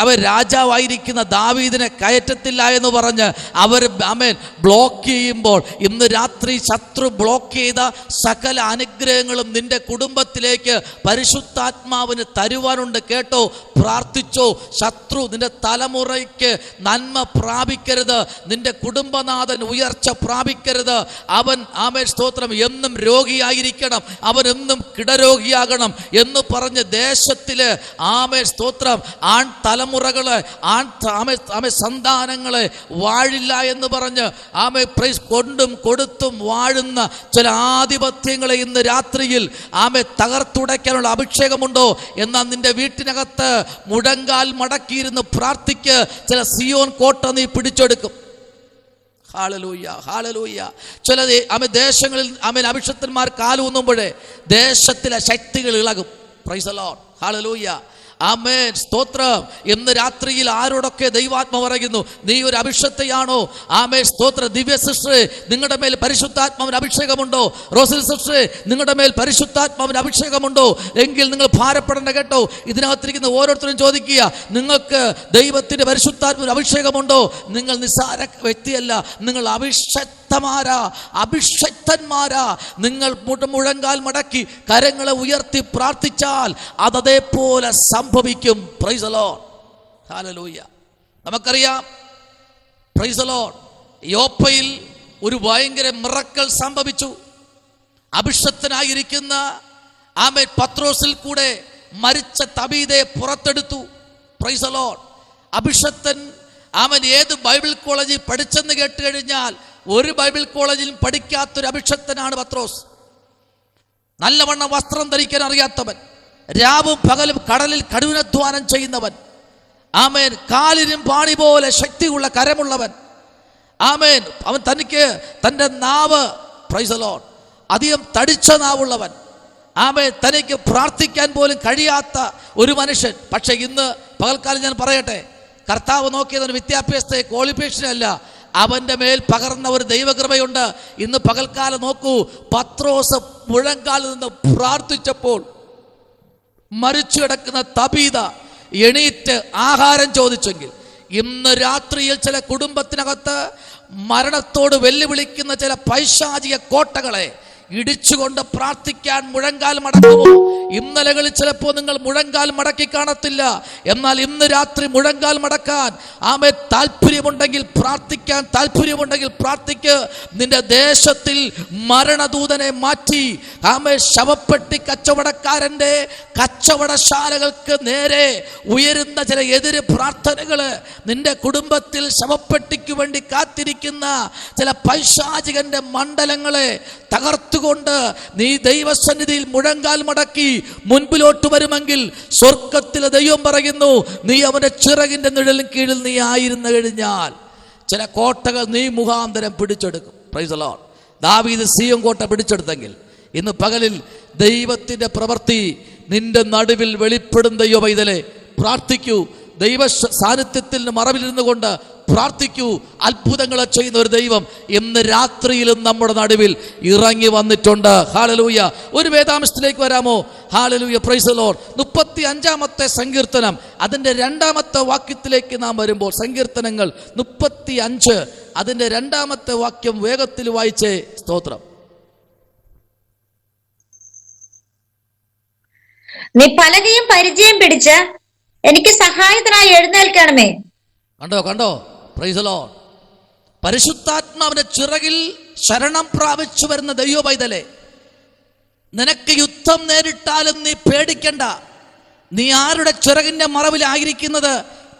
അവർ രാജാവായിരിക്കുന്ന ദാവീദിനെ കയറ്റത്തില്ല എന്ന് പറഞ്ഞ് അവർ ആമേൻ ബ്ലോക്ക് ചെയ്യുമ്പോൾ, ഇന്ന് രാത്രി ശത്രു ബ്ലോക്ക് ചെയ്ത സകല അനുഗ്രഹങ്ങളും നിന്റെ കുടുംബത്തിലേക്ക് പരിശുദ്ധാത്മാവിന് തരുവാനുണ്ട്. കേട്ടോ, പ്രാർത്ഥിച്ചോ. ശത്രു നിന്റെ തലമുറയ്ക്ക് നന്മ പ്രാപിക്കരുത്, നിന്റെ കുടുംബനാഥൻ ഉയർച്ച പ്രാപിക്കരുത്. അവൻ ആമേൻ സ്തോത്രം എന്നും രോഗിയായിരിക്കണം, അവൻ എന്നും കിടരോഗിയാകണം എന്ന് പറഞ്ഞ് ദേശത്തില് ആമേൻ സ്തോത്രം ആൺ തലമുറകളെ ആമേ സന്താനങ്ങളെ വാഴില്ല എന്ന് പറഞ്ഞ് ആമേ പ്രൈസ് കൊണ്ടും കൊടുത്തും വാഴുന്ന ചില ആധിപത്യങ്ങളെ ഇന്ന് രാത്രിയിൽ ആമേ തകർത്തുടയ്ക്കാനുള്ള അഭിഷേകമുണ്ടോ? എന്നാൽ നിന്റെ വീട്ടിനകത്ത് മുഴങ്കാൽ മടക്കിയിരുന്ന് പ്രാർത്ഥിക്ക്, ചില സിയോൻ കോട്ട നീ പിടിച്ചെടുക്കും. Hallelujah, hallelujah. ചില ദേശങ്ങളിൽ അഭിഷക്തന്മാർ കാലൂന്നുമ്പോഴേ ദേശത്തിലെ ശക്തികൾ ഇളകും. Praise the Lord. ഹല്ലേലൂയ. ആമേൻ, സ്തോത്രം. ഇന്ന് രാത്രിയിൽ ആരോടൊക്കെ ദൈവാത്മാവ് പറയുന്നു, നീ ഒരു അഭിഷക്തയാണോ? ആമേൻ, സ്തോത്ര. ദിവ്യ സിസ്റ്ററെ, നിങ്ങളുടെ മേൽ പരിശുദ്ധാത്മാവിന് അഭിഷേകമുണ്ടോ? റോസൽ സിസ്റ്ററെ, നിങ്ങളുടെ മേൽ പരിശുദ്ധാത്മാവിന് അഭിഷേകമുണ്ടോ? എങ്കിൽ നിങ്ങൾ ഭാരപ്പെടേണ്ട കേട്ടോ. ഇതിനകത്തിരിക്കുന്ന ഓരോരുത്തരും ചോദിക്കുക, നിങ്ങൾക്ക് ദൈവത്തിന്റെ പരിശുദ്ധാത്മാവിന് അഭിഷേകമുണ്ടോ? നിങ്ങൾ നിസ്സാര വ്യക്തിയല്ല, നിങ്ങൾ അഭിഷക്തന്മാരാ. നിങ്ങൾ മുഴങ്കാൽ മടക്കി കരങ്ങളെ ഉയർത്തി പ്രാർത്ഥിച്ചാൽ അതേപോലെ സംഭവിക്കും. Price the Lord, hallelujah. നമുക്കറിയാം, പ്രൈസ് ദി ലോർഡ്, യോപ്പയിൽ ഒരു ഭയങ്കര മിറക്കിൾ സംഭവിച്ചു. അഭിഷക്തനായിരിക്കുന്ന ആമേൻ പത്രോസിൽ കൂടെ മരിച്ച തബീതയെ പുറത്തെടുത്തു. Price the Lord. അഭിഷക്തൻ അവൻ ഏത് ബൈബിൾ കോളേജിൽ പഠിച്ചെന്ന് കേട്ട് കഴിഞ്ഞാൽ ഒരു ബൈബിൾ കോളേജിലും പഠിക്കാത്തൊരു അഭിഷക്തനാണ് പത്രോസ്. നല്ലവണ്ണം വസ്ത്രം ധരിക്കാൻ അറിയാത്തവൻ, രാവും പകലും കടലിൽ കഠിനാധ്വാനം ചെയ്യുന്നവൻ, ആമേൻ, കാലിനും പാണി പോലെ ശക്തിയുള്ള കരമുള്ളവൻ, ആമേൻ, അവൻ തനിക്ക് തൻ്റെ നാവ്, പ്രൈസ് ദി ലോർഡ്, അധികം തടിച്ച നാവുള്ളവൻ, ആമേൻ, തനിക്ക് പ്രാർത്ഥിക്കാൻ പോലും കഴിയാത്ത ഒരു മനുഷ്യൻ. പക്ഷെ ഇന്ന് പകൽക്കാലം ഞാൻ പറയട്ടെ, കർത്താവ് നോക്കിയതൊരു വിദ്യാഭ്യാസത്തെ ക്വാളിഫിക്കേഷനല്ല, അവൻ്റെ മേൽ പകർന്ന ഒരു ദൈവകൃപയുണ്ട്. ഇന്ന് പകൽക്കാലം നോക്കൂ, പത്രോസ് മുഴങ്കാലിൽ നിന്ന് പ്രാർത്ഥിച്ചപ്പോൾ മരിച്ചു കിടക്കുന്ന തബീത എണീറ്റ് ആഹാരം ചോദിച്ചെങ്കിൽ, ഇന്ന് രാത്രിയിൽ ചില കുടുംബത്തിനകത്ത് മരണത്തോട് വെല്ലുവിളിക്കുന്ന ചില പൈശാചിക കോട്ടകളെ ഇടിച്ചുകൊണ്ട് പ്രാർത്ഥിക്കാൻ മുഴങ്കാൽ മടക്കുമോ? ഇന്നലകളിൽ ചിലപ്പോൾ നിങ്ങൾ മുഴങ്കാൽ മടക്കി കാണത്തില്ല, എന്നാൽ ഇന്ന് രാത്രി മുഴങ്കാൽ മടക്കാൻ ആമേ താല്പര്യമുണ്ടെങ്കിൽ പ്രാർത്ഥിക്കാൻ താല്പര്യമുണ്ടെങ്കിൽ പ്രാർത്ഥിക്ക്. നിന്റെ ദേശത്തിൽ മരണദൂതനെ മാറ്റി ആമേ ശവപ്പെട്ടി കച്ചവടക്കാരൻ്റെ കച്ചവടശാലകൾക്ക് നേരെ ഉയരുന്ന ചില എതിര് പ്രാർത്ഥനകള്, നിന്റെ കുടുംബത്തിൽ ശവപ്പെട്ടിക്ക് വേണ്ടി കാത്തിരിക്കുന്ന ചില പൈശാചികന്റെ മണ്ഡലങ്ങളെ തകർത്തുകൊണ്ട് നീ ദൈവസന്നിധിയിൽ മുഴങ്കാൽ മടക്കി മുൻപിലോട്ട് വരുമെങ്കിൽ സ്വർഗത്തിലെ ദൈവം പറയുന്നു, നീ അവന്റെ ചിറകിന്റെ നിഴലിൻ കീഴിൽ നീ ആയിരുന്നു കഴിഞ്ഞാൽ ചില കോട്ടകൾ നീ മുഖാന്തരം പിടിച്ചെടുക്കും. Price the Lord. ദാവീദ് സിയോൻ കോട്ട പിടിച്ചെടുത്തെങ്കിൽ ഇന്ന് പകലിൽ ദൈവത്തിന്റെ പ്രവൃത്തി നിന്റെ നടുവിൽ വെളിപ്പെടും. ദൈവ പൈതലെ, പ്രാർത്ഥിക്കൂ. ദൈവ സാന്നിധ്യത്തിൽ മറവിലിരുന്നു കൊണ്ട് പ്രാർത്ഥിക്കൂ. അത്ഭുതങ്ങളെ ചെയ്യുന്ന ഒരു ദൈവം ഇന്ന് രാത്രിയിലും നമ്മുടെ നടുവിൽ ഇറങ്ങി വന്നിട്ടുണ്ട്. ഹല്ലേലൂയ. ഒരു വേദാംശത്തിലേക്ക് വരാമോ? ഹല്ലേലൂയ, പ്രൈസ് ദി ലോർഡ്. 35-ാമത്തെ സങ്കീർത്തനം അതിൻ്റെ 2-ാമത്തെ വാക്യത്തിലേക്ക് നാം വരുമ്പോൾ, സങ്കീർത്തനങ്ങൾ 35 അതിൻ്റെ 2-ാമത്തെ വാക്യം വേഗത്തിൽ വായിച്ചേ. സ്തോത്രം. നീ പലകയും പരിചയം പിടിച്ച് എനിക്ക് സഹായത്തിനായി എഴുന്നേൽക്കണമേ. കണ്ടോ? Price the Lord. പരിശുദ്ധാത്മാവിന്റെ ചിറകിൽ ശരണം പ്രാപിച്ചു വരുന്ന ദൈവ പൈതലേ, നിനക്ക് യുദ്ധം നേരിട്ടാലും നീ പേടിക്കണ്ട. നീ ആരുടെ ചിറകിന്റെ മറവിലായിരിക്കുന്നത്?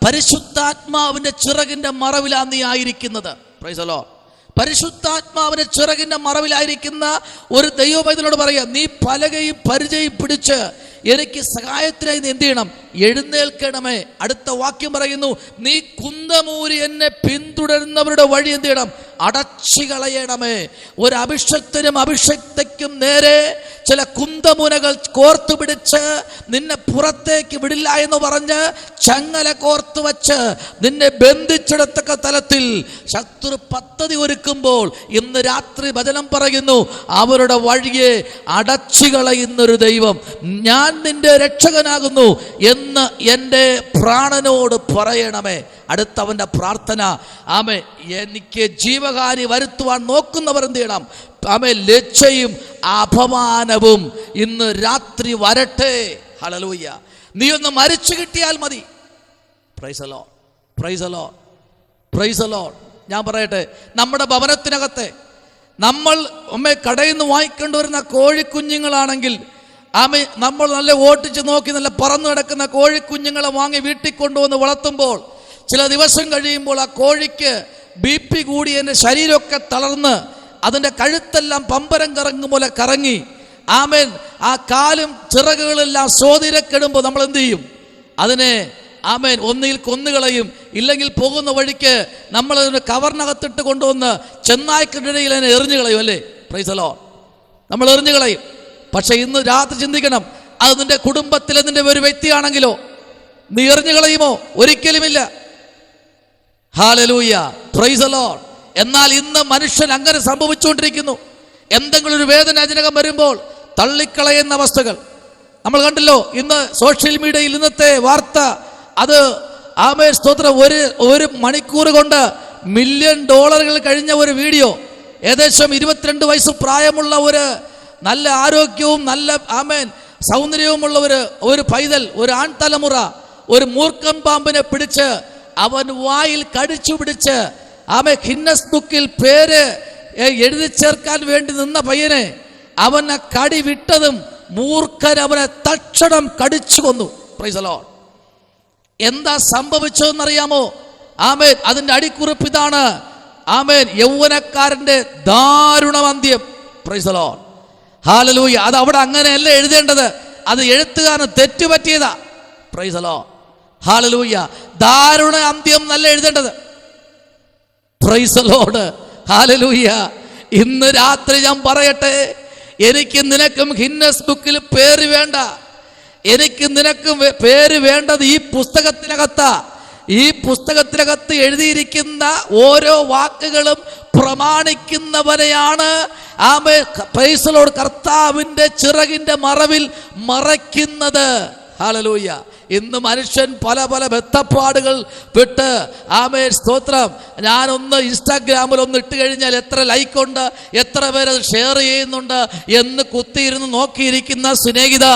പരിശുദ്ധാത്മാവിന്റെ ചിറകിന്റെ മറവിലാണ് നീ ആയിരിക്കുന്നത്. Price the Lord. പരിശുദ്ധാത്മാവിന്റെ ചിറകിന്റെ മറവിലായിരിക്കുന്ന ഒരു ദൈവ പൈതലോട് പറയാം, നീ പലകയും പരിചയം പിടിച്ച് എനിക്ക് സഹായത്തിനായി നീ എന്ത് ചെയ്യണം? എഴുന്നേൽക്കണമേ. അടുത്ത വാക്യം പറയുന്നു, നീ കുന്തമൂരി എന്നെ പിന്തുടരുന്നവരുടെ വഴി എന്ത് ചെയ്യണം? അടച്ചു കളയണമേ. ഒരു അഭിഷക്തനും അഭിഷക്തയ്ക്കും നേരെ ചില കുന്തമുനകൾ കോർത്തു പിടിച്ച് നിന്നെ പുറത്തേക്ക് വിടില്ല എന്ന് പറഞ്ഞ് ചങ്ങല കോർത്തു വച്ച് നിന്നെ ബന്ധിച്ചെടുത്തക്ക തലത്തിൽ ശത്രു പദ്ധതി ഒരുക്കുമ്പോൾ ഇന്ന് രാത്രി വചനം പറയുന്നു, അവരുടെ വഴിയെ അടച്ചു കളയുന്നൊരു ദൈവം, ഞാൻ നിന്റെ രക്ഷകനാകുന്നു എന്ന് എൻ്റെ പ്രാണനോട് പറയണമേ. അടുത്തവന്റെ പ്രാർത്ഥന, ആമേ, എനിക്ക് ജീവഹാനി വരുത്തുവാൻ നോക്കുന്നവർ എന്ത് ചെയ്യണം? ആമേ, ലജ്ജയും അപമാനവും ഇന്ന് രാത്രി വരട്ടെ. ഹല്ലേലൂയ. നീ ഒന്ന് മരിച്ചു കിട്ടിയാൽ മതി. Price the Lord, price the Lord, price the Lord. ഞാൻ പറയട്ടെ, നമ്മുടെ ഭവനത്തിനകത്തെ നമ്മൾ കടയിൽ നിന്ന് വാങ്ങിക്കൊണ്ടുവരുന്ന കോഴിക്കുഞ്ഞുങ്ങളാണെങ്കിൽ, ആമേ, നമ്മൾ നല്ല ഓട്ടിച്ച് നോക്കി നല്ല പറന്നു കിടക്കുന്ന കോഴിക്കുഞ്ഞുങ്ങളെ വാങ്ങി വീട്ടിൽ കൊണ്ടുവന്ന് വളർത്തുമ്പോൾ ചില ദിവസം കഴിയുമ്പോൾ ആ കോഴിക്ക് BP കൂടി എൻ്റെ ശരീരമൊക്കെ തളർന്ന് അതിൻ്റെ കഴുത്തെല്ലാം പമ്പരം കറങ്ങും പോലെ കറങ്ങി, ആമേൻ, ആ കാലും ചിറകുകളെല്ലാം സോതിരക്കെടുമ്പോൾ നമ്മൾ എന്ത് ചെയ്യും? അതിനെ ആമേൻ ഒന്നിൽ കൊന്നുകളയും, ഇല്ലെങ്കിൽ പോകുന്ന വഴിക്ക് നമ്മൾ അതിന് കവറിനകത്തിട്ട് കൊണ്ടുവന്ന് ചെന്നായ്ക്കിടയിൽ അതിനെ എറിഞ്ഞു കളയും. അല്ലേ? Price the Lord. നമ്മൾ എറിഞ്ഞു കളയും. പക്ഷെ ഇന്ന് രാത്രി ചിന്തിക്കണം, അത് നിന്റെ കുടുംബത്തിലെ നിന്റെ ഒരു വ്യക്തിയാണെങ്കിലോ, നീ എറിഞ്ഞു കളയുമോ? ഒരിക്കലുമില്ല. Hallelujah, praise the Lord. എന്നാൽ ഇന്ന് മനുഷ്യൻ അങ്ങനെ സംഭവിച്ചുകൊണ്ടിരിക്കുന്നു. എന്തെങ്കിലും ഒരു വേദനാജനകം വരുമ്പോൾ തള്ളിക്കളയുന്ന അവസ്ഥകൾ നമ്മൾ കണ്ടല്ലോ. ഇന്ന് സോഷ്യൽ മീഡിയയിൽ ഇന്നത്തെ വാർത്ത അത് ആമേൻ സ്തോത്രം, ഒരു മണിക്കൂർ കൊണ്ട് $1 മില്യൺ കഴിഞ്ഞ ഒരു വീഡിയോ. ഏകദേശം 22 വയസ്സ് പ്രായമുള്ള ഒരു നല്ല ആരോഗ്യവും നല്ല ആമേൻ സൗന്ദര്യവുമുള്ള ഒരു പൈതൽ, ഒരു ആൺതലമുറ ഒരു മൂർഖൻ പാമ്പിനെ പിടിച്ച് അവൻ വായിൽ കടിച്ചു പിടിച്ച് ആമേ ഗിന്നസ് ബുക്കിൽ പേര് എഴുതി ചേർക്കാൻ വേണ്ടി നിന്ന പയ്യനെ അവനെ കടി വിട്ടതും മൂർഖൻ അവനെ തക്ഷണം കടിച്ചു കൊന്നു. Praise the Lord. എന്താ സംഭവിച്ചതെന്നറിയാമോ? ആമേൻ, അതിന്റെ അടിക്കുറിപ്പ് ഇതാണ്. ആമേൻ, യൗവനക്കാരന്റെ ദാരുണമന്ത്യം. Praise the Lord. ഹല്ലേലൂയ. അത് അവിടെ അങ്ങനെയല്ല എഴുതേണ്ടത്, അത് എഴുത്തുകാരന് തെറ്റുപറ്റിയതാ. Praise the Lord. ഹല്ലേലൂയ. ദാരുണ അന്ത്യം നല്ല എഴുതേണ്ടത്. Praise the Lord. ഹല്ലേലൂയ. ഇന്ന് രാത്രി ഞാൻ പറയട്ടെ, എനിക്ക് നിനക്കും ഗിന്നസ് ബുക്കിൽ പേര് വേണ്ട. എനിക്ക് നിനക്കും പേര് വേണ്ടത് ഈ പുസ്തകത്തിനകത്താ. ഈ പുസ്തകത്തിനകത്ത് എഴുതിയിരിക്കുന്ന ഓരോ വാക്കുകളും പ്രമാണിക്കുന്നവരെയാണ് ആമേൻ പ്രൈസ് ദി ലോർഡ് കർത്താവിന്റെ ചിറകിന്റെ മറവിൽ മറയ്ക്കുന്നത്. ഹല്ലേലൂയ. ഇന്ന് മനുഷ്യൻ പല പല ബദ്ധപ്പാടുകൾ വിട്ട് ആമേൻ സ്തോത്രം, ഞാനൊന്ന് ഇൻസ്റ്റാഗ്രാമിൽ ഒന്ന് ഇട്ട് കഴിഞ്ഞാൽ എത്ര ലൈക്കുണ്ട്, എത്ര പേര് ഷെയർ ചെയ്യുന്നുണ്ട് എന്ന് കുത്തിയിരുന്ന് നോക്കിയിരിക്കുന്ന സ്നേഹിത,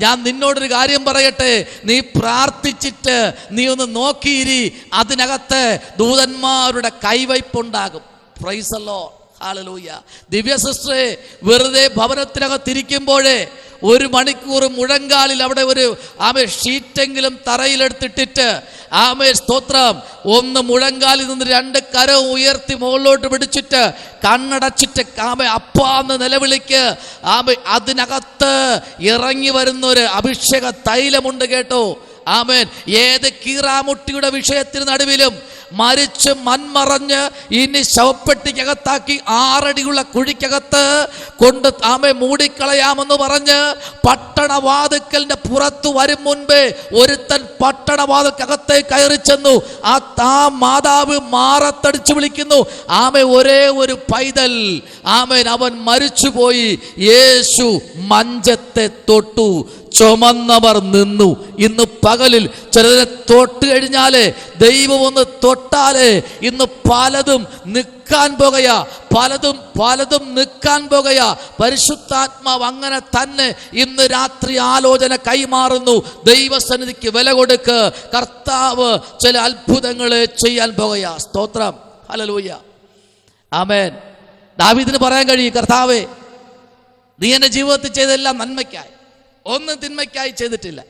ഞാൻ നിന്നോടൊരു കാര്യം പറയട്ടെ. നീ പ്രാർത്ഥിച്ചിട്ട് നീ ഒന്ന് നോക്കിയിരി, അതിനകത്ത് ദൂതന്മാരുടെ കൈവയ്പുണ്ടാകും. Praise the Lord. ഹല്ലേലൂയ. ദിവ്യ സിസ്റ്ററെ, വെറുതെ ഭവനത്തിനകത്തിരിക്കുമ്പോഴേ 1 മണിക്കൂർ മുഴങ്കാലിൽ അവിടെ ഒരു ഷീറ്റെങ്കിലും തറയിലെടുത്തിട്ടിട്ട് ആമേ സ്തോത്രം, ഒന്ന് മുഴങ്കാലിൽ നിന്ന് 2 കരവും ഉയർത്തി മുകളിലോട്ട് പിടിച്ചിട്ട് കണ്ണടച്ചിട്ട് ആമേ അപ്പാന്ന് നിലവിളിക്ക്. ആമേ, അതിനകത്ത് ഇറങ്ങി വരുന്നൊരു അഭിഷേക തൈലമുണ്ട് കേട്ടോ. ആമേൻ. ഏത് കീറാമുട്ടിയുടെ വിഷയത്തിന് നടുവിലും മരിച്ച് മൺമറഞ്ഞ് ഇനി ശവപ്പെട്ടിക്കകത്താക്കി 6 അടിയുള്ള കുഴിക്കകത്ത് കൊണ്ട് ആമേ മൂടിക്കളയാമെന്ന് പറഞ്ഞ് പട്ടണവാതിക്കലിന്റെ പുറത്തു വരും മുൻപേ ഒരുത്തൻ പട്ടണവാതിക്കകത്തെ കയറി ചെന്നു. ആ മാതാവ് മാറത്തടിച്ചു വിളിക്കുന്നു, ആമേ ഒരേ ഒരു പൈതൽ, ആമേൻ, അവൻ മരിച്ചുപോയി. യേശു മഞ്ചത്തെ തൊട്ടു, ചുമന്നവർ നിന്നു. ഇന്ന് പകലിൽ ചിലരെ തൊട്ട് കഴിഞ്ഞാലേ, ദൈവം ഒന്ന് തൊട്ടാലേ ഇന്ന് പലതും നിൽക്കാൻ പോകുക, പലതും നിൽക്കാൻ പോകുക. പരിശുദ്ധാത്മാവ് അങ്ങനെ തന്നെ ഇന്ന് രാത്രി ആലോചന കൈമാറുന്നു. ദൈവസന്നിധിക്ക് വില കൊടുക്ക്. കർത്താവ് ചില അത്ഭുതങ്ങളെ ചെയ്യാൻ പോകുക. സ്തോത്രം. ഹല്ലേലൂയ. ആമേൻ. ദാവീദിന് പറയാൻ കഴിയും, കർത്താവേ, നീ എൻ്റെ ജീവിതത്തിൽ ചെയ്തെല്ലാം നന്മയ്ക്കായി, ഒന്നും തിന്മയ്ക്കായി ചെയ്തിട്ടില്ല.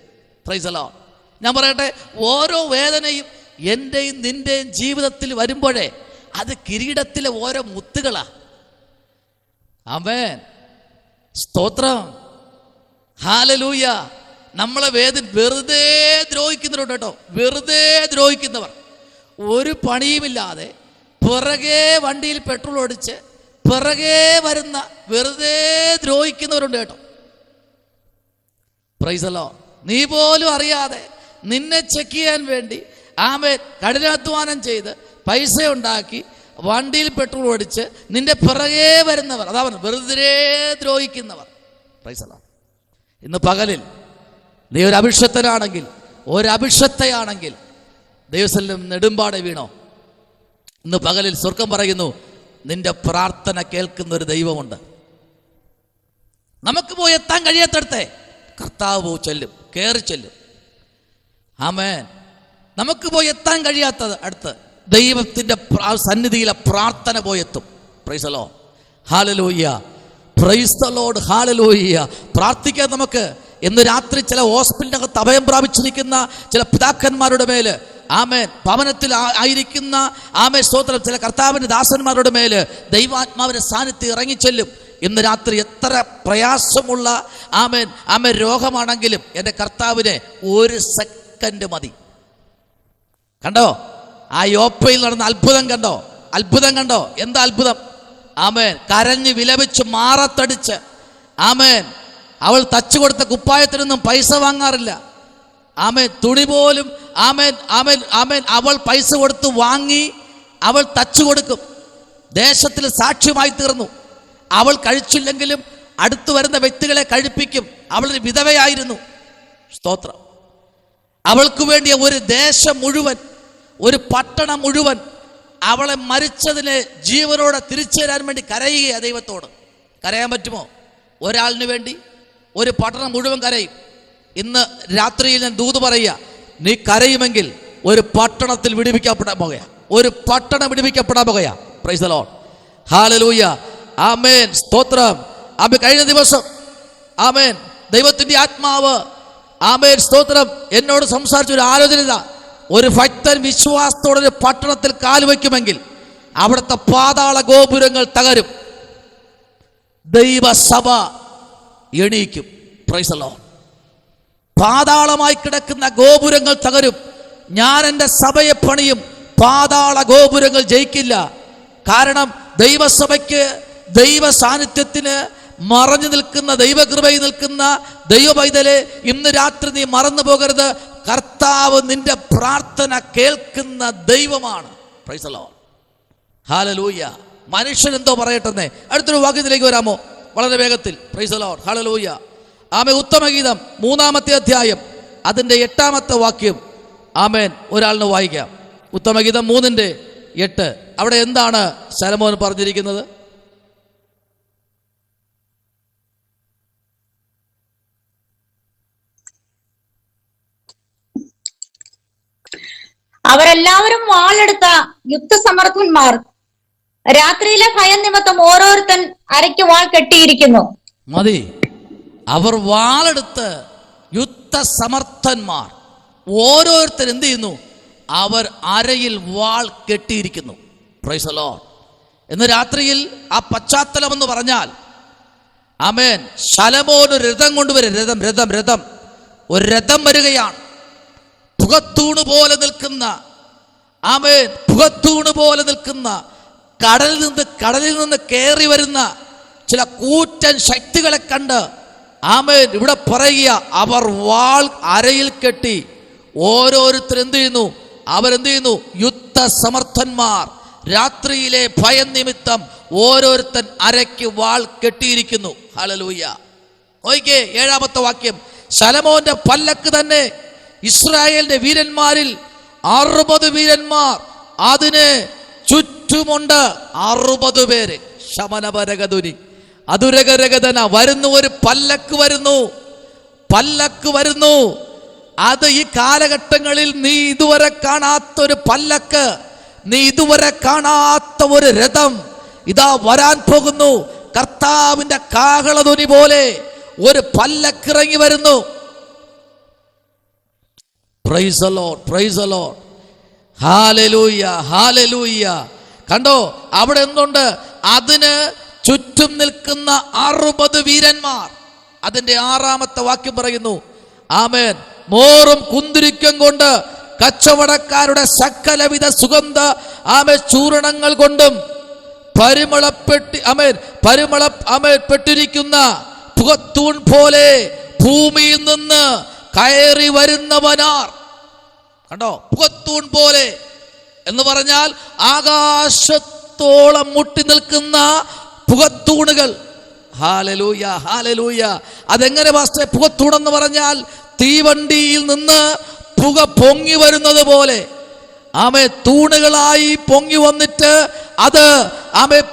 Price the Lord. ഞാൻ പറയട്ടെ, ഓരോ വേദനയും എൻ്റെയും നിന്റെയും ജീവിതത്തിൽ വരുമ്പോഴേ അത് കിരീടത്തിലെ ഓരോ മുത്തുകളാ. ആമേൻ. സ്തോത്രം. ഹല്ലേലൂയ. നമ്മളെ വെറുതെ ദ്രോഹിക്കുന്നവരുണ്ട് കേട്ടോ. വെറുതെ ദ്രോഹിക്കുന്നവർ, ഒരു പണിയുമില്ലാതെ പിറകെ വണ്ടിയിൽ പെട്രോൾ ഒടിച്ച് പിറകെ വരുന്ന വെറുതെ ദ്രോഹിക്കുന്നവരുണ്ട് കേട്ടോ. Price the Lord. നീ പോലും അറിയാതെ നിന്നെ ചെക്ക് ചെയ്യാൻ വേണ്ടി ആമേൻ കഠിനാധ്വാനം ചെയ്ത് പൈസ ഉണ്ടാക്കി വണ്ടിയിൽ പെട്രോൾ ഒടിച്ച് നിന്റെ പിറകെ വരുന്നവർ, അതാ വെറുതെ ദ്രോഹിക്കുന്നവർ. Price the Lord. ഇന്ന് പകലിൽ നീ ഒരു അഭിഷക്തനാണെങ്കിൽ, ഒരു അഭിഷക്തയാണെങ്കിൽ ദൈവസന്നിധിയിൽ നെടുമ്പാടെ വീണോ. ഇന്ന് പകലിൽ സ്വർഗം പറയുന്നു, നിന്റെ പ്രാർത്ഥന കേൾക്കുന്ന ഒരു ദൈവമുണ്ട്. നമുക്ക് പോയി എത്താൻ കഴിയാത്തടത്തെ കർത്താവ് ചെല്ലും, കയറി ചെല്ലും. ആമേൻ. നമുക്ക് പോയി എത്താൻ കഴിയാത്തത് അടുത്ത് ദൈവത്തിന്റെ സന്നിധിയിലെ പ്രാർത്ഥന പോയി എത്തും. Price the Lord. Hallelujah. Praise the Lord. Hallelujah. പ്രാർത്ഥിക്കാൻ നമുക്ക് ഇന്ന് രാത്രി ചില ഹോസ്പിറ്റലിനകത്ത് അഭയം പ്രാപിച്ചിരിക്കുന്ന ചില പിതാക്കന്മാരുടെ മേല്, ആമേൻ, ഭവനത്തിൽ ആയിരിക്കുന്ന ആമേൻ സ്തോത്രം ചില കർത്താവിന്റെ ദാസന്മാരുടെ മേല് ദൈവാത്മാവിന്റെ സാന്നിധ്യം ഇറങ്ങിച്ചെല്ലും. ഇന്ന് രാത്രി എത്ര പ്രയാസമുള്ള ആമേൻ രോഗമാണെങ്കിലും എൻ്റെ കർത്താവിനെ 1 സെക്കൻഡ് മതി. കണ്ടോ ആ യോപ്പയിൽ നടന്ന അത്ഭുതം? കണ്ടോ? എന്താ അത്ഭുതം? ആമേൻ. കരഞ്ഞ് വിലപിച്ച് മാറത്തടിച്ച്, ആമേൻ, അവൾ തച്ചു കൊടുത്ത കുപ്പായത്തിനൊന്നും പൈസ വാങ്ങാറില്ല. ആമേൻ, തുണി പോലും ആമേൻ ആമേൻ ആമേൻ അവൾ പൈസ കൊടുത്ത് വാങ്ങി അവൾ തച്ചു കൊടുക്കും. ദേശത്തിൽ സാക്ഷ്യമായി തീർന്നു. അവൾ കഴിച്ചില്ലെങ്കിലും അടുത്തു വരുന്ന വ്യക്തികളെ കഴിപ്പിക്കും. അവളൊരു വിധവയായിരുന്നു. സ്തോത്രം. അവൾക്ക് വേണ്ടിയ ഒരു ദേശം മുഴുവൻ, ഒരു പട്ടണം മുഴുവൻ അവളെ മരിച്ചതിനെ ജീവനോടെ തിരിച്ചു തരാൻ വേണ്ടി കരയുകയാണ് ദൈവത്തോട്. കരയാൻ പറ്റുമോ? ഒരാളിന് വേണ്ടി ഒരു പട്ടണം മുഴുവൻ കരയും. ഇന്ന് രാത്രിയിൽ ഞാൻ ദൂത് പറയുക, നീ കരയുമെങ്കിൽ ഒരു പട്ടണത്തിൽ വിടുവിക്കപ്പെടാൻ പോകുക, ഒരു പട്ടണം വിടുവിക്കപ്പെടാൻ പോകുക. പ്രൈസ് ദി ലോർഡ്, ഹല്ലേലൂയ, ആമേൻ, സ്തോത്രം. ആമേൻ. കഴിഞ്ഞ ദിവസം ആമേൻ ദൈവത്തിന്റെ ആത്മാവ് ആമേൻ സ്തോത്രം എന്നോട് സംസാരിച്ച ഒരു ആലോചന ഇതാ. ഒരു ഭക്തൻ വിശ്വാസത്തോടെ ഒരു പട്ടണത്തിൽ കാലുവയ്ക്കുമെങ്കിൽ അവിടുത്തെ പാതാള ഗോപുരങ്ങൾ തകരും, ദൈവസഭ എണീക്കും. Price the Lord. പാതാളമായി കിടക്കുന്ന ഗോപുരങ്ങൾ തകരും. ഞാൻ എൻ്റെ സഭയെ പണിയും, പാതാള ഗോപുരങ്ങൾ ജയിക്കില്ല. കാരണം ദൈവസഭയ്ക്ക്, ദൈവ സാന്നിധ്യത്തിന് മറഞ്ഞു നിൽക്കുന്ന, ദൈവകൃപയിൽ നിൽക്കുന്ന ദൈവ പൈതലെ, ഇന്ന് രാത്രി നീ മറന്നു പോകരുത്. കർത്താവ് നിന്റെ പ്രാർത്ഥന കേൾക്കുന്ന ദൈവമാണ്. പ്രൈസ് ദി ലോർഡ്, ഹല്ലേലൂയ. മനുഷ്യൻ എന്തോ പറയട്ടെന്നേ. അടുത്തൊരു വാക്യത്തിലേക്ക് വരാമോ? വളരെ വേഗത്തിൽ. പ്രൈസ് ദി ലോർഡ്, ഹല്ലേലൂയ. ആമേൻ. ഉത്തമഗീതം 3-ാമത്തെ അധ്യായം അതിൻ്റെ 8-ാമത്തെ വാക്യം ആമേൻ ഒരാളിന് വായിക്കാം. ഉത്തമഗീതം 3:8. അവിടെ എന്താണ് ശലോമോൻ പറഞ്ഞിരിക്കുന്നത്? അവരെല്ലാവരും വാളെടുത്ത യുദ്ധസമർത്ഥന്മാർ, രാത്രിയിലെ ഭയം നിമിത്തം ഓരോരുത്തൻ അരയ്ക്ക് വാൾ കെട്ടിയിരിക്കുന്നു. മതി. അവർ വാളെടുത്ത് യുദ്ധസമർത്ഥന്മാർ, ഓരോരുത്തർ എന്ത് ചെയ്യുന്നു? അവർ അരയിൽ വാൾ കെട്ടിയിരിക്കുന്നു. Praise the Lord. ഇന്ന് രാത്രിയിൽ ആ പശ്ചാത്തലം എന്ന് പറഞ്ഞാൽ ആമേൻ ശലോമോൻ ഒരു രഥം കൊണ്ടുവരും. രഥം ഒരു രഥം വരികയാണ്. പുകത്തൂണ് പോലെ നിൽക്കുന്ന ആമേൻ, പുകത്തൂണ് പോലെ നിൽക്കുന്ന കടലിൽ നിന്ന് കയറി വരുന്ന ചില കൂറ്റൻ ശക്തികളെ കണ്ട് ആമേൻ ഇവിടെ പറയുക, അവർ വാൾ അരയിൽ കെട്ടി ഓരോരുത്തർ എന്ത് ചെയ്യുന്നു? അവരെന്ത് ചെയ്യുന്നു? യുദ്ധസമർത്ഥന്മാർ, രാത്രിയിലെ ഭയം നിമിത്തം ഓരോരുത്തൻ അരയ്ക്ക് വാൾ കെട്ടിയിരിക്കുന്നു. ഹല്ലേലൂയ. നോക്കിക്കേ 7-ാമത്തെ വാക്യം. ശലോമോന്റെ പല്ലക്ക് തന്നെ ഇസ്രായേലിന്റെ വീരന്മാരിൽ 60 വീരന്മാർ അതിന് ചുറ്റുമുണ്ട്. 60 പേര്. ശമനപരകതുനി അതുരകരകതന വരുന്നു. ഒരു പല്ലക്ക് വരുന്നു. അത് ഈ കാലഘട്ടങ്ങളിൽ നീ ഇതുവരെ കാണാത്തൊരു പല്ലക്ക്, നീ ഇതുവരെ കാണാത്ത ഒരു രഥം ഇതാ വരാൻ പോകുന്നു. കർത്താവിന്റെ കാഹളധ്വനി പോലെ ഒരു പല്ലക്കിറങ്ങി വരുന്നു. Price the Lord, price the Lord, hallelujah, hallelujah. കണ്ടോ അവിടെ എന്തുണ്ട്? അതിന് ചുറ്റും നിൽക്കുന്ന 60 വീരന്മാർ. അതിന്റെ 6-ാമത്തെ വാക്യം പറയുന്നു ആമേൻ, മോറും കുന്തിരിക്കം കൊണ്ട് കച്ചവടക്കാരുടെ സകലവിധ സുഗന്ധ ചൂർണങ്ങൾ കൊണ്ടും പരിമളപ്പെട്ടിരിക്കുന്ന പുകത്തൂൺ പോലെ ഭൂമിയിൽ നിന്ന് കയറി വരുന്നവനാർ. കണ്ടോ? പുകത്തൂൺ പോലെ എന്ന് പറഞ്ഞാൽ ആകാശത്തോളം മുട്ടി നിൽക്കുന്ന പുകത്തൂണുകൾ. Hallelujah, hallelujah. അതെങ്ങനെ പാസ്റ്റേ പുകത്തൂണെന്ന് പറഞ്ഞാൽ? തീവണ്ടിയിൽ നിന്ന് പുക പൊങ്ങി വരുന്നത് പോലെ തൂണുകളായി പൊങ്ങി വന്നിട്ട് അത്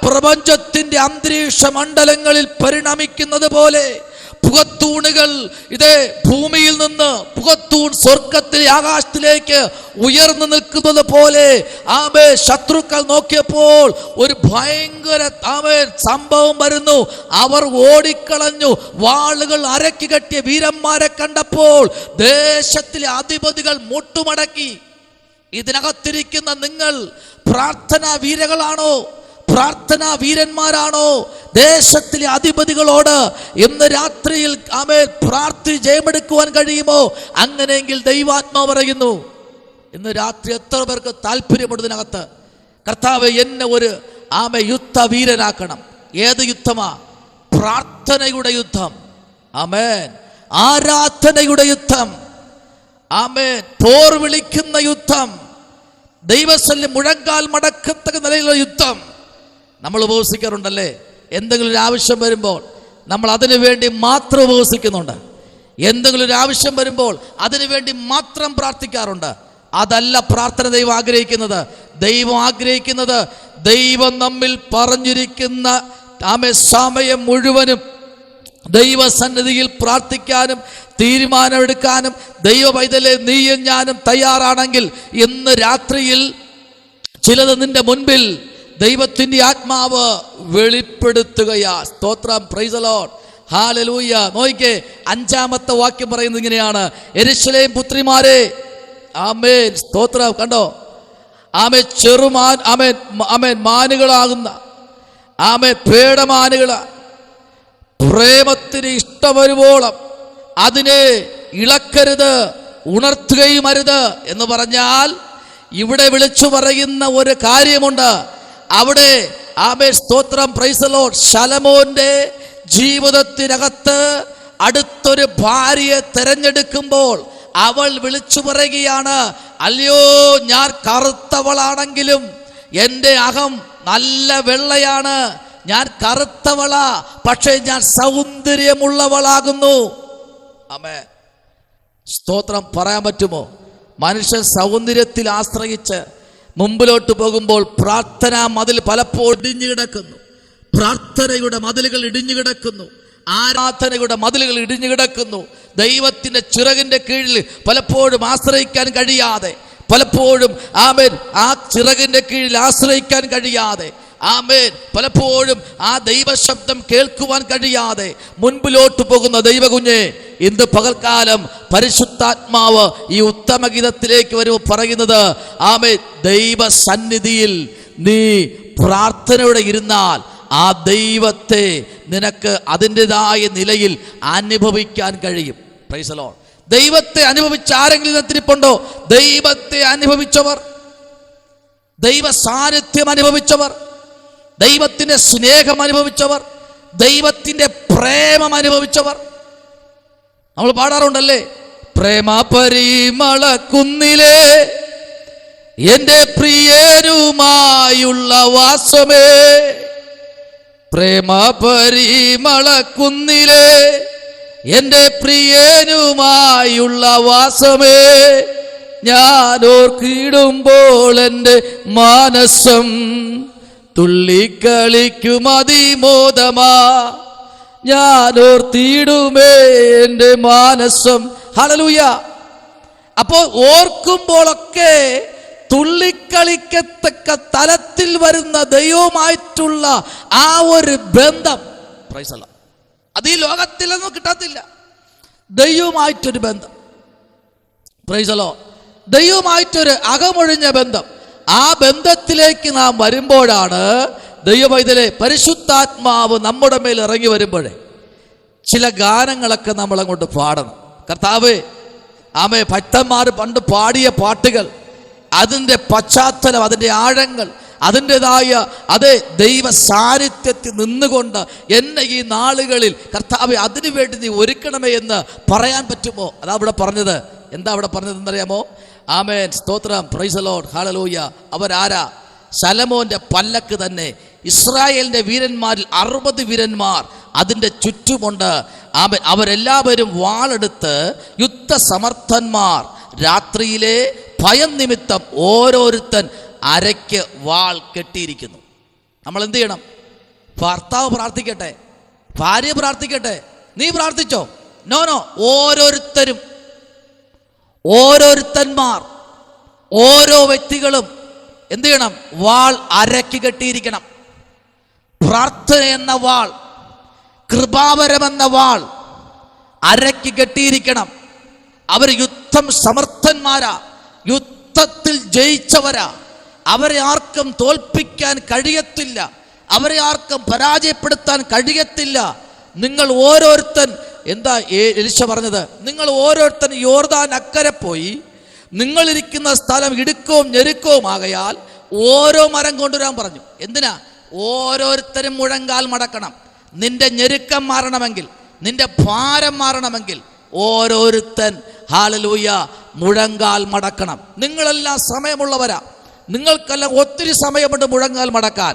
പ്രപഞ്ചത്തിന്റെ അന്തരീക്ഷ മണ്ഡലങ്ങളിൽ പരിണമിക്കുന്നത് പോലെ പുകത്തൂണുകൾ ഇതേ ഭൂമിയിൽ നിന്ന് പുകത്തൂൺ സ്വർഗത്തിലെ ആകാശത്തിലേക്ക് ഉയർന്നു നിൽക്കുന്നത് പോലെ ശത്രുക്കൾ നോക്കിയപ്പോൾ ഒരു ഭയങ്കര സംഭവം വരുന്നു. അവർ ഓടിക്കളഞ്ഞു. വാളുകൾ അരക്കി കെട്ടിയ വീരന്മാരെ കണ്ടപ്പോൾ ദേശത്തിലെ അധിപതികൾ മുട്ടുമടക്കി. ഇതിനകത്തിരിക്കുന്ന നിങ്ങൾ പ്രാർത്ഥനാ വീരകളാണോ? പ്രാർത്ഥനാ വീരന്മാരാണോ? ദേശത്തിലെ അധിപതികളോട് ഇന്ന് രാത്രിയിൽ പ്രാർത്ഥി ജയമെടുക്കുവാൻ കഴിയുമോ? അങ്ങനെയെങ്കിൽ ദൈവാത്മാവ് പറയുന്നു, ഇന്ന് രാത്രി എത്ര പേർക്ക് താല്പര്യപ്പെടുന്നതിനകത്ത് കർത്താവ് എന്നെ ഒരു യുദ്ധവീരനാക്കണം. ഏത് യുദ്ധമാ? പ്രാർത്ഥനയുടെ യുദ്ധം. ആമേൻ. ആരാധനയുടെ യുദ്ധം. ആമേൻ, പോർ വിളിക്കുന്ന യുദ്ധം, ദൈവശല്യം മുഴങ്കാൽ മടക്കത്തക്ക നിലയിലുള്ള യുദ്ധം. നമ്മൾ ഉപവസിക്കാറുണ്ടല്ലേ? എന്തെങ്കിലും ഒരു ആവശ്യം വരുമ്പോൾ നമ്മൾ അതിനു വേണ്ടി മാത്രം ഉപവസിക്കുന്നുണ്ട്. എന്തെങ്കിലും ഒരു ആവശ്യം വരുമ്പോൾ അതിനു വേണ്ടി മാത്രം പ്രാർത്ഥിക്കാറുണ്ട്. അതല്ല പ്രാർത്ഥന ദൈവം ആഗ്രഹിക്കുന്നത്. ദൈവം ആഗ്രഹിക്കുന്നത് ദൈവം നമ്മിൽ പറഞ്ഞിരിക്കുന്ന സമയം മുഴുവനും ദൈവസന്നിധിയിൽ പ്രാർത്ഥിക്കാനും തീരുമാനമെടുക്കാനും ദൈവ പൈതലെ നീയും ഞാനും തയ്യാറാണെങ്കിൽ ഇന്ന് രാത്രിയിൽ ചിലത് നിന്റെ മുൻപിൽ ദൈവത്തിന്റെ ആത്മാവ് വെളിപ്പെടുത്തുകയാ. സ്തോത്രം, പ്രൈസ് ദി ലോർഡ്, ഹല്ലേലൂയ. നോക്കിക്കേ, 5-ാമത്തെ വാക്യം പറയുന്നത് ഇങ്ങനെയാണ്: യെരൂശലേം പുത്രിമാരെ, ആമേൻ, സ്തോത്രം, കണ്ടോ, ആമേൻ, ചെറുമാൻ, ആമേൻ, ആമേൻ, മാനുകളാകുന്ന, ആമേൻ, പേടമാനുകള, പ്രേമത്തിന് ഇഷ്ടം വരുവോളം അതിനെ ഇളക്കരുത്, ഉണർത്തുകയും അരുത് എന്ന് പറഞ്ഞാൽ ഇവിടെ വിളിച്ചു പറയുന്ന ഒരു കാര്യമുണ്ട്. അവിടെ ആമേൻ, സ്തോത്രം, പ്രൈസ് ദി ലോർഡ്, ശലോമോന്റെ ജീവിതത്തിനകത്ത് അടുത്തൊരു ഭാര്യയെ തെരഞ്ഞെടുക്കുമ്പോൾ അവൾ വിളിച്ചു പറയുകയാണ്: അല്ലയോ, ഞാൻ കറുത്തവളാണെങ്കിലും എൻ്റെ അകം നല്ല വെള്ളയാണ്. ഞാൻ കറുത്തവളാ, പക്ഷേ ഞാൻ സൗന്ദര്യമുള്ളവളാകുന്നു. ആമേൻ, സ്തോത്രം. പറയാൻ പറ്റുമോ? മനുഷ്യൻ സൗന്ദര്യത്തിൽ ആശ്രയിച്ച് മുമ്പിലോട്ട് പോകുമ്പോൾ പ്രാർത്ഥനാ മതിൽ പലപ്പോഴും ഇടിഞ്ഞു കിടക്കുന്നു. പ്രാർത്ഥനയുടെ മതിലുകൾ ഇടിഞ്ഞു കിടക്കുന്നു. ആരാധനയുടെ മതിലുകൾ ഇടിഞ്ഞു കിടക്കുന്നു. ദൈവത്തിന്റെ ചിറകിന്റെ കീഴിൽ പലപ്പോഴും ആശ്രയിക്കാൻ കഴിയാതെ, പലപ്പോഴും ആമേൻ ആ ചിറകിന്റെ കീഴിൽ ആശ്രയിക്കാൻ കഴിയാതെ, ആമേൻ പലപ്പോഴും ആ ദൈവശബ്ദം കേൾക്കുവാൻ കഴിയാതെ മുൻപിലോട്ട് പോകുന്ന ദൈവകുഞ്ഞെ, ഇന്ന് പകൽക്കാലം പരിശുദ്ധാത്മാവ് ഈ ഉത്തമഗീതത്തിലേക്ക് വരുമ്പോൾ പറയുന്നത്: ആമേൻ, ദൈവസന്നിധിയിൽ നീ പ്രാർത്ഥനയോടെ ഇരുന്നാൽ ആ ദൈവത്തെ നിനക്ക് അതിൻ്റെതായ നിലയിൽ അനുഭവിക്കാൻ കഴിയും. Price the Lord. ദൈവത്തെ അനുഭവിച്ച ആരെങ്കിലും ഇരിപ്പുണ്ടോ? ദൈവത്തെ അനുഭവിച്ചവർ, ദൈവ സാന്നിധ്യം അനുഭവിച്ചവർ, ദൈവത്തിന്റെ സ്നേഹം അനുഭവിച്ചവർ, ദൈവത്തിന്റെ പ്രേമം അനുഭവിച്ചവർ. നമ്മൾ പാടാറുണ്ടല്ലേ: പ്രേമ പരിമള കുന്നിലെ എൻ്റെ പ്രിയനുമായുള്ള വാസമേ, പ്രേമ പരിമള കുന്നിലെ എൻ്റെ പ്രിയനുമായുള്ള വാസമേ, ഞാൻ ഓർക്കിടുമ്പോൾ എൻ്റെ മാനസം തുള്ളിക്കളിക്കും അതിമോദമാ, ഞാൻ ഓർത്തിടുമേ എൻ്റെ മാനസം. ഹല്ലേലൂയ. അപ്പോൾ ഓർക്കുമ്പോഴൊക്കെ തുള്ളിക്കളിക്കത്തക്ക തലത്തിൽ വരുന്ന ദൈവവുമായിട്ടുള്ള ആ ഒരു ബന്ധം, പ്രൈസ് ദി ലോർഡ്, അത് ഈ ലോകത്തിലൊന്നും കിട്ടത്തില്ല. ദൈവവുമായിട്ടൊരു ബന്ധം, പ്രൈസ് ദി ലോർഡ്, ദൈവവുമായിട്ടൊരു അകമൊഴിഞ്ഞ ബന്ധം. ആ ബന്ധത്തിലേക്ക് നാം വരുമ്പോഴാണ് ദൈവപൈതലെ പരിശുദ്ധാത്മാവ് നമ്മുടെ മേൽ ഇറങ്ങി വരുമ്പോഴേ ചില ഗാനങ്ങളൊക്കെ നമ്മൾ അങ്ങോട്ട് പാടണം. കർത്താവേ, ആമേ, ഭക്തന്മാർ പണ്ട് പാടിയ പാട്ടുകൾ, അതിൻ്റെ പശ്ചാത്തലം, അതിൻ്റെ ആഴങ്ങൾ, അതിൻ്റെതായ അതേ ദൈവ സാന്നിധ്യത്തിൽ നിന്നുകൊണ്ട് എന്നെ ഈ നാളുകളിൽ കർത്താവേ അതിനു വേണ്ടി നീ ഒരുക്കണമേ എന്ന് പറയാൻ പറ്റുമോ? അതാ അവിടെ പറഞ്ഞത്. എന്താ അവിടെ പറഞ്ഞത് എന്നറിയാമോ? ആമേൻ, സ്തോത്രം, പ്രൈസ് ദി ലോർഡ്, ഹല്ലേലൂയ. അവരാരാ? ശലോമോന്റെ പല്ലക്ക് തന്നെ. ഇസ്രായേലിന്റെ വീരന്മാരിൽ 60 വീരന്മാർ അതിൻ്റെ ചുറ്റുമുണ്ട്. ആമേൻ. അവരെല്ലാവരും വാളെടുത്ത് യുദ്ധസമർത്ഥന്മാർ. രാത്രിയിലെ ഭയം നിമിത്തം ഓരോരുത്തൻ അരയ്ക്ക് വാൾ കെട്ടിയിരിക്കുന്നു. നമ്മൾ എന്ത് ചെയ്യണം? ഭർത്താവ് പ്രാർത്ഥിക്കട്ടെ, ഭാര്യ പ്രാർത്ഥിക്കട്ടെ, നീ പ്രാർത്ഥിച്ചോ? നോ, ഓരോരുത്തന്മാർ, ഓരോ വ്യക്തികളും എന്ത് ചെയ്യണം? വാൾ അരയ്ക്ക് കെട്ടിയിരിക്കണം. പ്രാർത്ഥന എന്ന വാൾ, കൃപാവരമെന്ന വാൾ അരയ്ക്ക് കെട്ടിയിരിക്കണം. അവർ യുദ്ധം സമർത്ഥന്മാരാ, യുദ്ധത്തിൽ ജയിച്ചവരാ. അവരെ ആർക്കും തോൽപ്പിക്കാൻ കഴിയത്തില്ല, അവരെ ആർക്കും പരാജയപ്പെടുത്താൻ കഴിയത്തില്ല. നിങ്ങൾ ഓരോരുത്തൻ, എന്താ എലീശ പറഞ്ഞത്? നിങ്ങൾ ഓരോരുത്തൻ യോർദാൻ അക്കരെ പോയി, നിങ്ങളിരിക്കുന്ന സ്ഥലം ഇടുക്കവും ഞെരുക്കവും ആകയാൽ ഓരോ മരം കൊണ്ടുവരാൻ പറഞ്ഞു. എന്തിനാ? ഓരോരുത്തരും മുഴങ്കാൽ മടക്കണം. നിന്റെ ഞെരുക്കം മാറണമെങ്കിൽ, നിന്റെ ഭാരം മാറണമെങ്കിൽ ഓരോരുത്തൻ ഹല്ലേലൂയ മുഴങ്കാൽ മടക്കണം. നിങ്ങളെല്ലാം സമയമുള്ളവരാ, നിങ്ങൾക്കെല്ലാം ഒത്തിരി സമയമുണ്ട് മുഴങ്കാൽ മടക്കാൻ.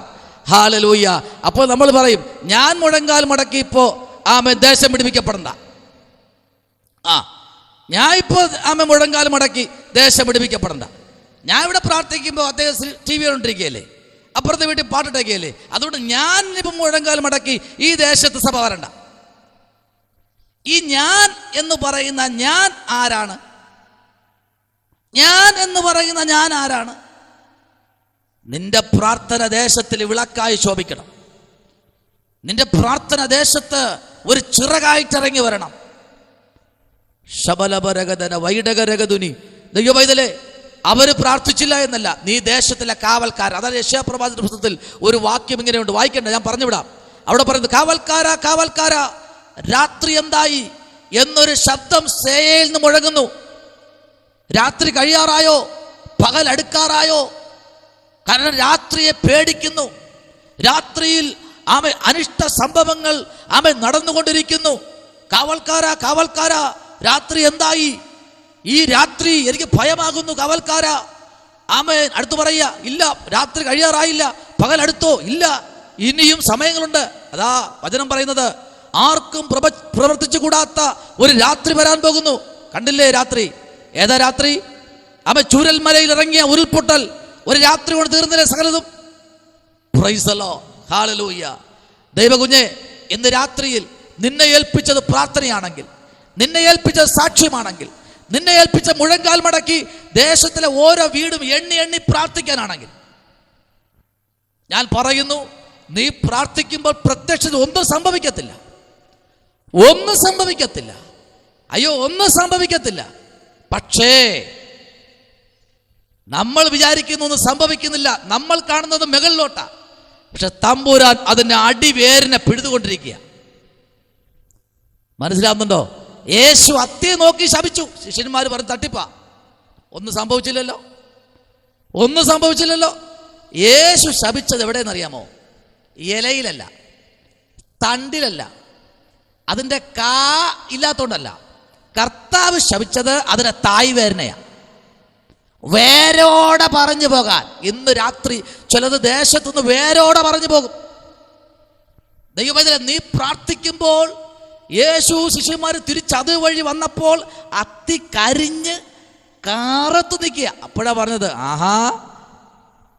ഹല്ലേലൂയ. അപ്പോൾ നമ്മൾ പറയും, ഞാൻ മുഴങ്കാൽ മടക്കി ഇപ്പോൾ ദേശം പിടിപ്പിക്കപ്പെടണ്ട. ഞാൻ ഇപ്പോൾ മുഴങ്കാൽ മടക്കി ദേശം പിടിപ്പിക്കപ്പെടണ്ട. ഞാൻ ഇവിടെ പ്രാർത്ഥിക്കുമ്പോൾ അദ്ദേഹം TV കൊണ്ടിരിക്കുകയല്ലേ, അപ്പുറത്തെ വീട്ടിൽ പാട്ടിട്ടേക്കല്ലേ, അതുകൊണ്ട് ഞാൻ ഇപ്പം മുഴങ്കാൽ മടക്കി ഈ ദേശത്ത് സഭ വരണ്ട. ഈ ഞാൻ എന്ന് പറയുന്ന ഞാൻ ആരാണ്? ഞാൻ എന്ന് പറയുന്ന ഞാൻ ആരാണ്? നിന്റെ പ്രാർത്ഥന ദേശത്തിൽ വിളക്കായി ശോഭിക്കണം. നിന്റെ പ്രാർത്ഥന ദേശത്ത് ഒരു ചിറകായിട്ടിറങ്ങി വരണം. ശബലപരഗതന വൈഡകരഗതുനി. ദൈവവൈതലേ, അവര് പ്രാർത്ഥിച്ചില്ല എന്നല്ല, നീ ദേശത്തിലെ കാവൽക്കാരൻ. അതാണ് യെശയ്യാപ്രവാചകന്റെ പുസ്തകത്തിൽ ഒരു വാക്യം ഇങ്ങനെയുണ്ട്, വായിക്കണ്ട, ഞാൻ പറഞ്ഞുവിടാം. അവിടെ പറയുന്നത്, കാവൽക്കാരാ കാവൽക്കാരാ, രാത്രി എന്തായി എന്നൊരു ശബ്ദം സേയിൽ നിന്ന് മുഴങ്ങുന്നു. രാത്രി കഴിയാറായോ? പകൽ അടുക്കാറായോ? കാരണം രാത്രിയെ പേടിക്കുന്നു. രാത്രിയിൽ അനിഷ്ട സംഭവങ്ങൾ നടന്നുകൊണ്ടിരിക്കുന്നു. കാവൽക്കാരാ കാവൽക്കാരാ, രാത്രി എന്തായി? ഈ രാത്രി എനിക്ക് ഭയമാകുന്നു കാവൽക്കാരാ. അടുത്ത് പറയുക, ഇല്ല രാത്രി കഴിയാറായില്ല, പകൽ അടുത്തോ? ഇല്ല, ഇനിയും സമയങ്ങളുണ്ട്. അതാ വചനം പറയുന്നത്, ആർക്കും പ്രവർത്തിച്ചു കൂടാത്ത ഒരു രാത്രി വരാൻ പോകുന്നു. കണ്ടില്ലേ രാത്രി? ഏതാ രാത്രി? ചൂരൽ മലയിൽ ഇറങ്ങിയ ഉരുൾപൊട്ടൽ ഒരു രാത്രി കൊണ്ട് തീർന്നില്ലേ സകലതും? പ്രൈസ് ദി ലോർഡ്, ഹല്ലേലൂയ. ദൈവകുഞ്ഞെ, ഇന്ന് രാത്രിയിൽ നിന്നെ ഏൽപ്പിച്ചത് പ്രാർത്ഥനയാണെങ്കിൽ, നിന്നെ ഏൽപ്പിച്ചത് സാക്ഷ്യമാണെങ്കിൽ, നിന്നെ ഏൽപ്പിച്ച മുഴങ്കാൽ മടക്കി ദേശത്തിലെ ഓരോ വീടും എണ്ണി എണ്ണി പ്രാർത്ഥിക്കാനാണെങ്കിൽ, ഞാൻ പറയുന്നു, നീ പ്രാർത്ഥിക്കുമ്പോൾ പ്രത്യക്ഷത്തിൽ ഒന്നും സംഭവിക്കത്തില്ല. ഒന്നും സംഭവിക്കത്തില്ല. അയ്യോ, ഒന്നും സംഭവിക്കത്തില്ല. പക്ഷേ നമ്മൾ വിചാരിക്കുന്ന ഒന്നും സംഭവിക്കുന്നില്ല. നമ്മൾ കാണുന്നത് മുകളിലോട്ടാ. പക്ഷെ തമ്പുരാൻ അതിന്റെ അടിവേരിനെ പിടിതുകൊണ്ടിരിക്കുക. മനസ്സിലാവുന്നുണ്ടോ? യേശു അത്തിയെ നോക്കി ശപിച്ചു. ശിഷ്യന്മാർ പറഞ്ഞ് തട്ടിപ്പാ. ഒന്നും സംഭവിച്ചില്ലല്ലോ, ഒന്നും സംഭവിച്ചില്ലല്ലോ. യേശു ശപിച്ചത് എവിടെയെന്നറിയാമോ? ഇലയിലല്ല, തണ്ടിലല്ല, അതിൻ്റെ കാ ഇല്ലാത്തോണ്ടല്ല. കർത്താവ് ശപിച്ചത് അതിന്റെ തായ് വേരനെയാ. വേരോടെ പറഞ്ഞു പോകാൻ. ഇന്ന് രാത്രി ചിലത് ദേശത്തുനിന്ന് വേരോടെ പറഞ്ഞു പോകും. ദൈവമേ, നീ പ്രാർത്ഥിക്കുമ്പോൾ യേശു ശിഷ്യന്മാർ തിരിച്ച് അതുവഴി വന്നപ്പോൾ അത്തി കരിഞ്ഞ് കാറത്ത് നിൽക്കുക. അപ്പോഴാ പറഞ്ഞത്, ആഹാ,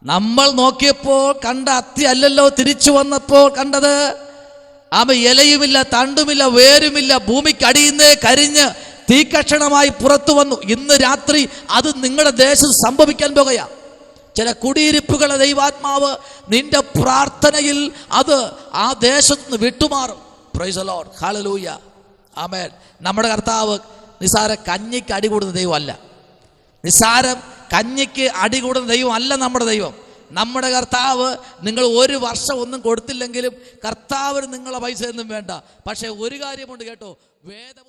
നമ്മൾ നോക്കിയപ്പോൾ കണ്ട അത്തി അല്ലല്ലോ തിരിച്ചു വന്നപ്പോൾ കണ്ടത്. ഇലയുമില്ല, തണ്ടുമില്ല, വേരുമില്ല, ഭൂമിക്കടിയുന്നേ കരിഞ്ഞ് തീക്കഷണമായി പുറത്തു വന്നു. ഇന്ന് രാത്രി അത് നിങ്ങളുടെ ദേശത്ത് സംഭവിക്കാൻ പോകുകയാ. ചില കുടിയിരിപ്പുകളെ ദൈവാത്മാവ് നിന്റെ പ്രാർത്ഥനയിൽ അത് ആ ദേശത്ത് നിന്ന് വിട്ടുമാറും. പ്രൈസ് ദി ലോർഡ്, ഹല്ലേലൂയ, ആമേൻ. നമ്മുടെ കർത്താവ് നിസാര കഞ്ഞിക്ക് അടികൂടുന്ന ദൈവമല്ല. നിസാരം കഞ്ഞിക്ക് അടികൂടുന്ന ദൈവം അല്ല നമ്മുടെ ദൈവം. നമ്മുടെ കർത്താവ് നിങ്ങൾ ഒരു വർഷം ഒന്നും കൊടുത്തില്ലെങ്കിലും കർത്താവിന് നിങ്ങളെ പൈസ ഒന്നും വേണ്ട. പക്ഷെ ഒരു കാര്യമുണ്ട് കേട്ടോ, വേദം